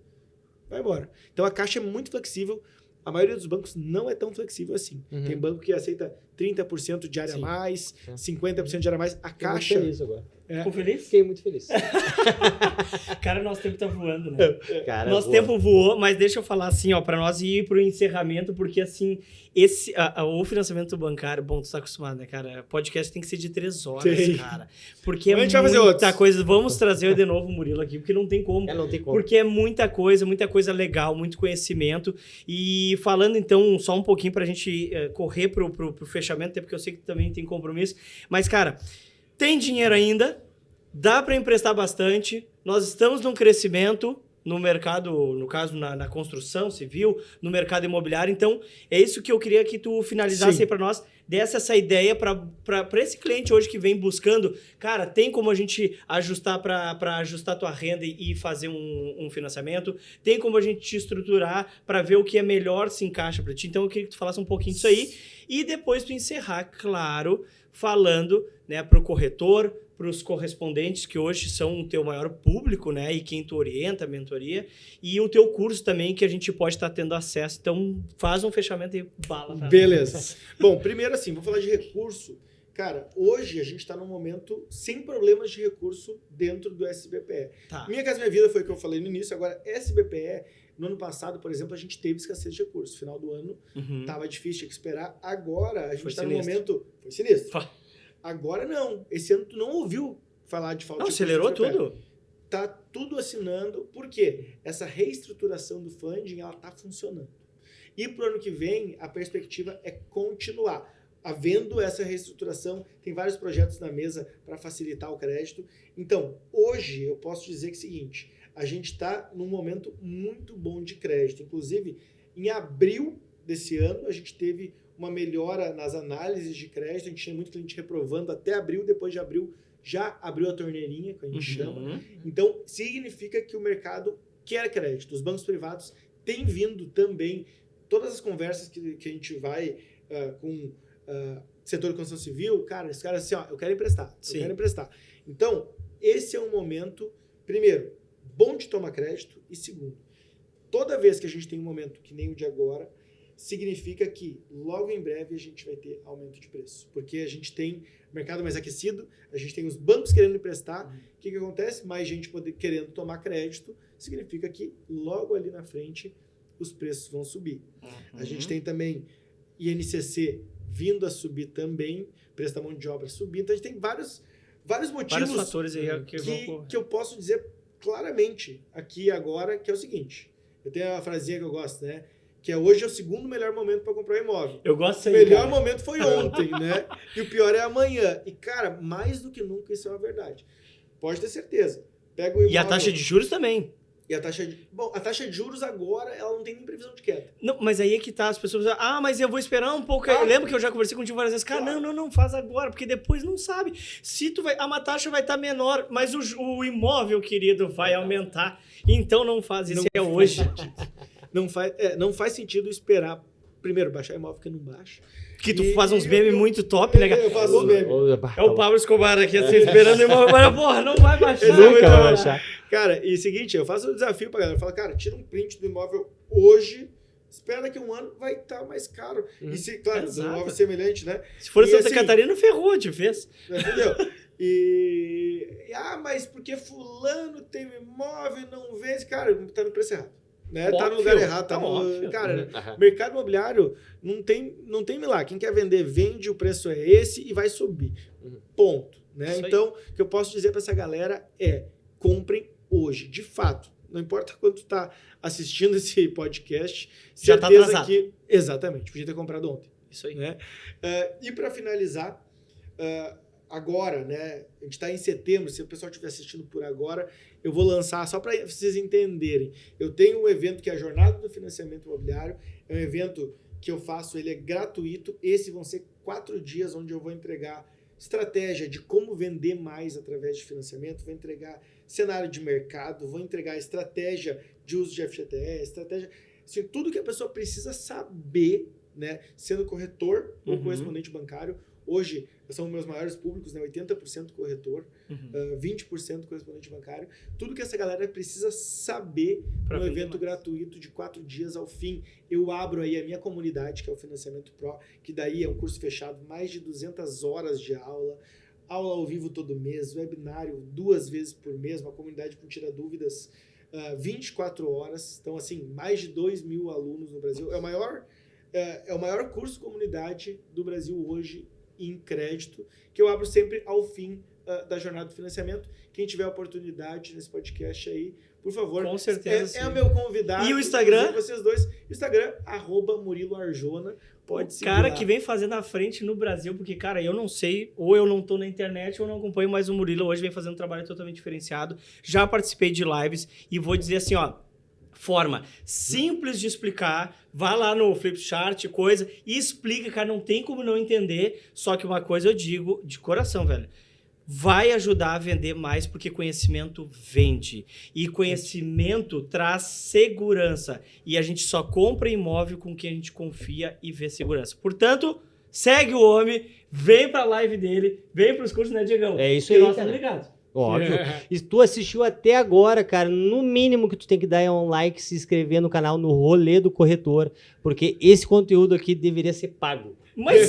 Vai embora. Então a Caixa é muito flexível. A maioria dos bancos não é tão flexível assim. Tem banco que aceita 30% de área a mais, 50% de área a mais. A Caixa... Fiquei muito feliz agora. Ficou feliz? Fiquei muito feliz. Cara, nosso tempo tá voando, né? Cara, nosso tempo voou, mas deixa eu falar assim, ó, pra nós ir pro encerramento, porque assim, o financiamento bancário, bom, tu tá acostumado, né, cara? Podcast tem que ser de 3 horas, cara. Porque é muita coisa. Vamos trazer de novo o Murilo aqui, porque não tem como. Não tem como. Porque é muita coisa legal, muito conhecimento. E falando então, só um pouquinho pra gente correr pro fechamento, até porque eu sei que também tem compromisso. Mas, cara, tem dinheiro ainda, dá para emprestar bastante, nós estamos num crescimento no mercado, no caso na construção civil, no mercado imobiliário, então é isso que eu queria que tu finalizasse aí para nós, desse essa ideia para esse cliente hoje que vem buscando, cara, tem como a gente ajustar para ajustar tua renda e fazer um financiamento, tem como a gente te estruturar para ver o que é melhor se encaixa para ti, então eu queria que tu falasse um pouquinho disso aí, e depois tu encerrar, claro, falando, né, para o corretor, para os correspondentes, que hoje são o teu maior público, né, e quem tu orienta, a mentoria, e o teu curso também, que a gente pode estar tendo acesso. Então, faz um fechamento e bala. Beleza. Bom, primeiro assim, vou falar de recurso. Cara, hoje a gente está num momento sem problemas de recurso dentro do SBPE. Minha Casa Minha Vida foi o que eu falei no início, agora SBPE, no ano passado, por exemplo, a gente teve escassez de recursos. Final do ano, tava difícil, tinha que esperar. Agora, a gente está num momento... Foi sinistro. Agora não. Esse ano tu não ouviu falar de falta de recursos. Acelerou tudo? Tá tudo assinando. Por quê? Essa reestruturação do funding, ela tá funcionando. E pro ano que vem, a perspectiva é continuar. Havendo essa reestruturação, tem vários projetos na mesa para facilitar o crédito. Então, hoje, eu posso dizer que é o seguinte, a gente está num momento muito bom de crédito. Inclusive, em abril desse ano, a gente teve uma melhora nas análises de crédito. A gente tinha muito cliente reprovando até abril. Depois de abril, já abriu a torneirinha, que a gente chama. Então, significa que o mercado quer crédito. Os bancos privados têm vindo também. Todas as conversas que a gente vai com setor de construção civil, cara, esse cara assim, ó, eu quero emprestar. Então, esse é um momento, primeiro, bom de tomar crédito, e segundo, toda vez que a gente tem um momento que nem o de agora, significa que logo em breve a gente vai ter aumento de preço, porque a gente tem mercado mais aquecido, a gente tem os bancos querendo emprestar. O que acontece? Mais gente querendo tomar crédito, significa que logo ali na frente os preços vão subir. A gente tem também INCC vindo a subir também, preço da mão de obra subindo. Então a gente tem vários motivos, vários fatores aí que eu posso dizer claramente aqui agora, que é o seguinte. Eu tenho uma frasinha que eu gosto, né? Que hoje é o segundo melhor momento para comprar um imóvel. Eu gosto disso aí, o melhor momento foi ontem, né? E o pior é amanhã. E, cara, mais do que nunca isso é uma verdade. Pode ter certeza. Pega o imóvel, e a taxa de juros também. E a taxa de juros agora, ela não tem nem previsão de queda. Não, mas aí é que tá, as pessoas dizem, mas eu vou esperar um pouco. Eu lembro que eu já conversei contigo várias vezes. Cara, não, faz agora, porque depois não sabe. Se tu vai, a taxa vai estar menor, mas o imóvel, querido, vai aumentar. Então não faz isso, é hoje. Não faz sentido esperar, primeiro, baixar imóvel, porque não baixa. Que tu faz uns memes muito top, né, cara? Eu faço uns memes. É o Pablo Escobar aqui, assim, esperando o imóvel. Agora, porra, não vai baixar. Nunca vai baixar. Cara, e seguinte, eu faço um desafio pra galera. Eu falo, cara, tira um print do imóvel hoje, espera daqui a um ano, vai estar mais caro. E se, claro, um imóvel semelhante, né? Se for Santa Catarina, ferrou, te fez. Entendeu? Mas porque fulano tem um imóvel e não vende, cara, tá no preço errado. Né? Tá no lugar errado, tá no... Cara, mercado imobiliário não tem milagre. Quem quer vender, vende, o preço é esse e vai subir. Ponto. Né? Então, o que eu posso dizer para essa galera é: comprem hoje. De fato, não importa quanto tu tá assistindo esse podcast, já tá atrasado. Exatamente, podia ter comprado ontem. Isso aí. Né? E para finalizar, agora, né? A gente está em setembro, se o pessoal estiver assistindo por agora, eu vou lançar, só para vocês entenderem. Eu tenho um evento que é a Jornada do Financiamento Imobiliário, é um evento que eu faço, ele é gratuito. Esses vão ser 4 dias onde eu vou entregar estratégia de como vender mais através de financiamento, vou entregar cenário de mercado, vou entregar estratégia de uso de FGTS, estratégia, assim, tudo que a pessoa precisa saber, né, sendo corretor ou correspondente bancário. Hoje são meus maiores públicos, né? 80% corretor, 20% correspondente bancário. Tudo que essa galera precisa saber no evento gratuito de 4 dias ao fim. Eu abro aí a minha comunidade, que é o Financiamento Pro, que daí é um curso fechado, mais de 200 horas de aula ao vivo todo mês, webinário 2 vezes por mês, uma comunidade com tira dúvidas 24 horas. Então, assim, mais de 2.000 alunos no Brasil. É o maior curso comunidade do Brasil hoje em crédito, que eu abro sempre ao fim da jornada do financiamento. Quem tiver oportunidade nesse podcast aí, por favor. Com certeza. É o meu convidado. E o Instagram? Vocês dois. O Instagram, @MuriloArjona. Pode seguir. Cara que vem fazendo à frente no Brasil, porque, cara, eu não sei, ou eu não tô na internet, ou não acompanho, mas o Murilo hoje vem fazendo um trabalho totalmente diferenciado. Já participei de lives e vou dizer assim, ó, forma simples de explicar, vá lá no Flipchart, coisa, e explica, cara, não tem como não entender, só que uma coisa eu digo de coração, velho, vai ajudar a vender mais, porque conhecimento vende, e conhecimento traz segurança, e a gente só compra imóvel com quem a gente confia e vê segurança. Portanto, segue o homem, vem pra live dele, vem pros cursos, né, Diegão? É isso aí, nós cara. estamos ligados. Óbvio. E tu assistiu até agora, cara, no mínimo que tu tem que dar é um like, se inscrever no canal no Rolê do Corretor, porque esse conteúdo aqui deveria ser pago. Mas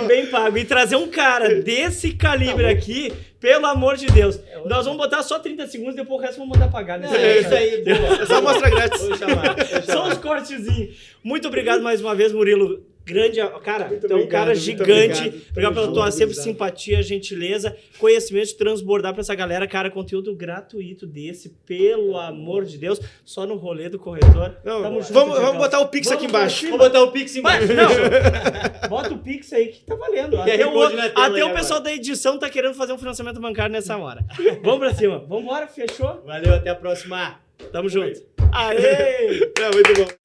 bem pago. E trazer um cara desse calibre aqui, pelo amor de Deus. Nós vamos botar só 30 segundos, depois o resto vamos mandar pagar. Né? É isso aí, boa. É só mostra grátis. Vou chamar. Só uns cortezinhos. Muito obrigado mais uma vez, Murilo. Grande, cara, Muito tu é um cara obrigado, muito gigante. obrigado. Obrigado pela Tamo tua junto, sempre gurizada. simpatia, gentileza, conhecimento de transbordar pra essa galera. Cara, conteúdo gratuito desse, pelo amor de Deus, só no rolê do corretor. Não, Tamo junto, vamos Diegão. botar o Pix aqui Vamos embaixo. pra cima. Vou botar o Pix Mas, embaixo. não, bota o Pix aí que tá valendo. Até, QR Code na tela aí o agora. pessoal da edição tá querendo fazer um financiamento bancário nessa hora. Vamos pra cima. Vambora, fechou? Valeu, até a próxima. Tamo junto. Aê! É, muito bom.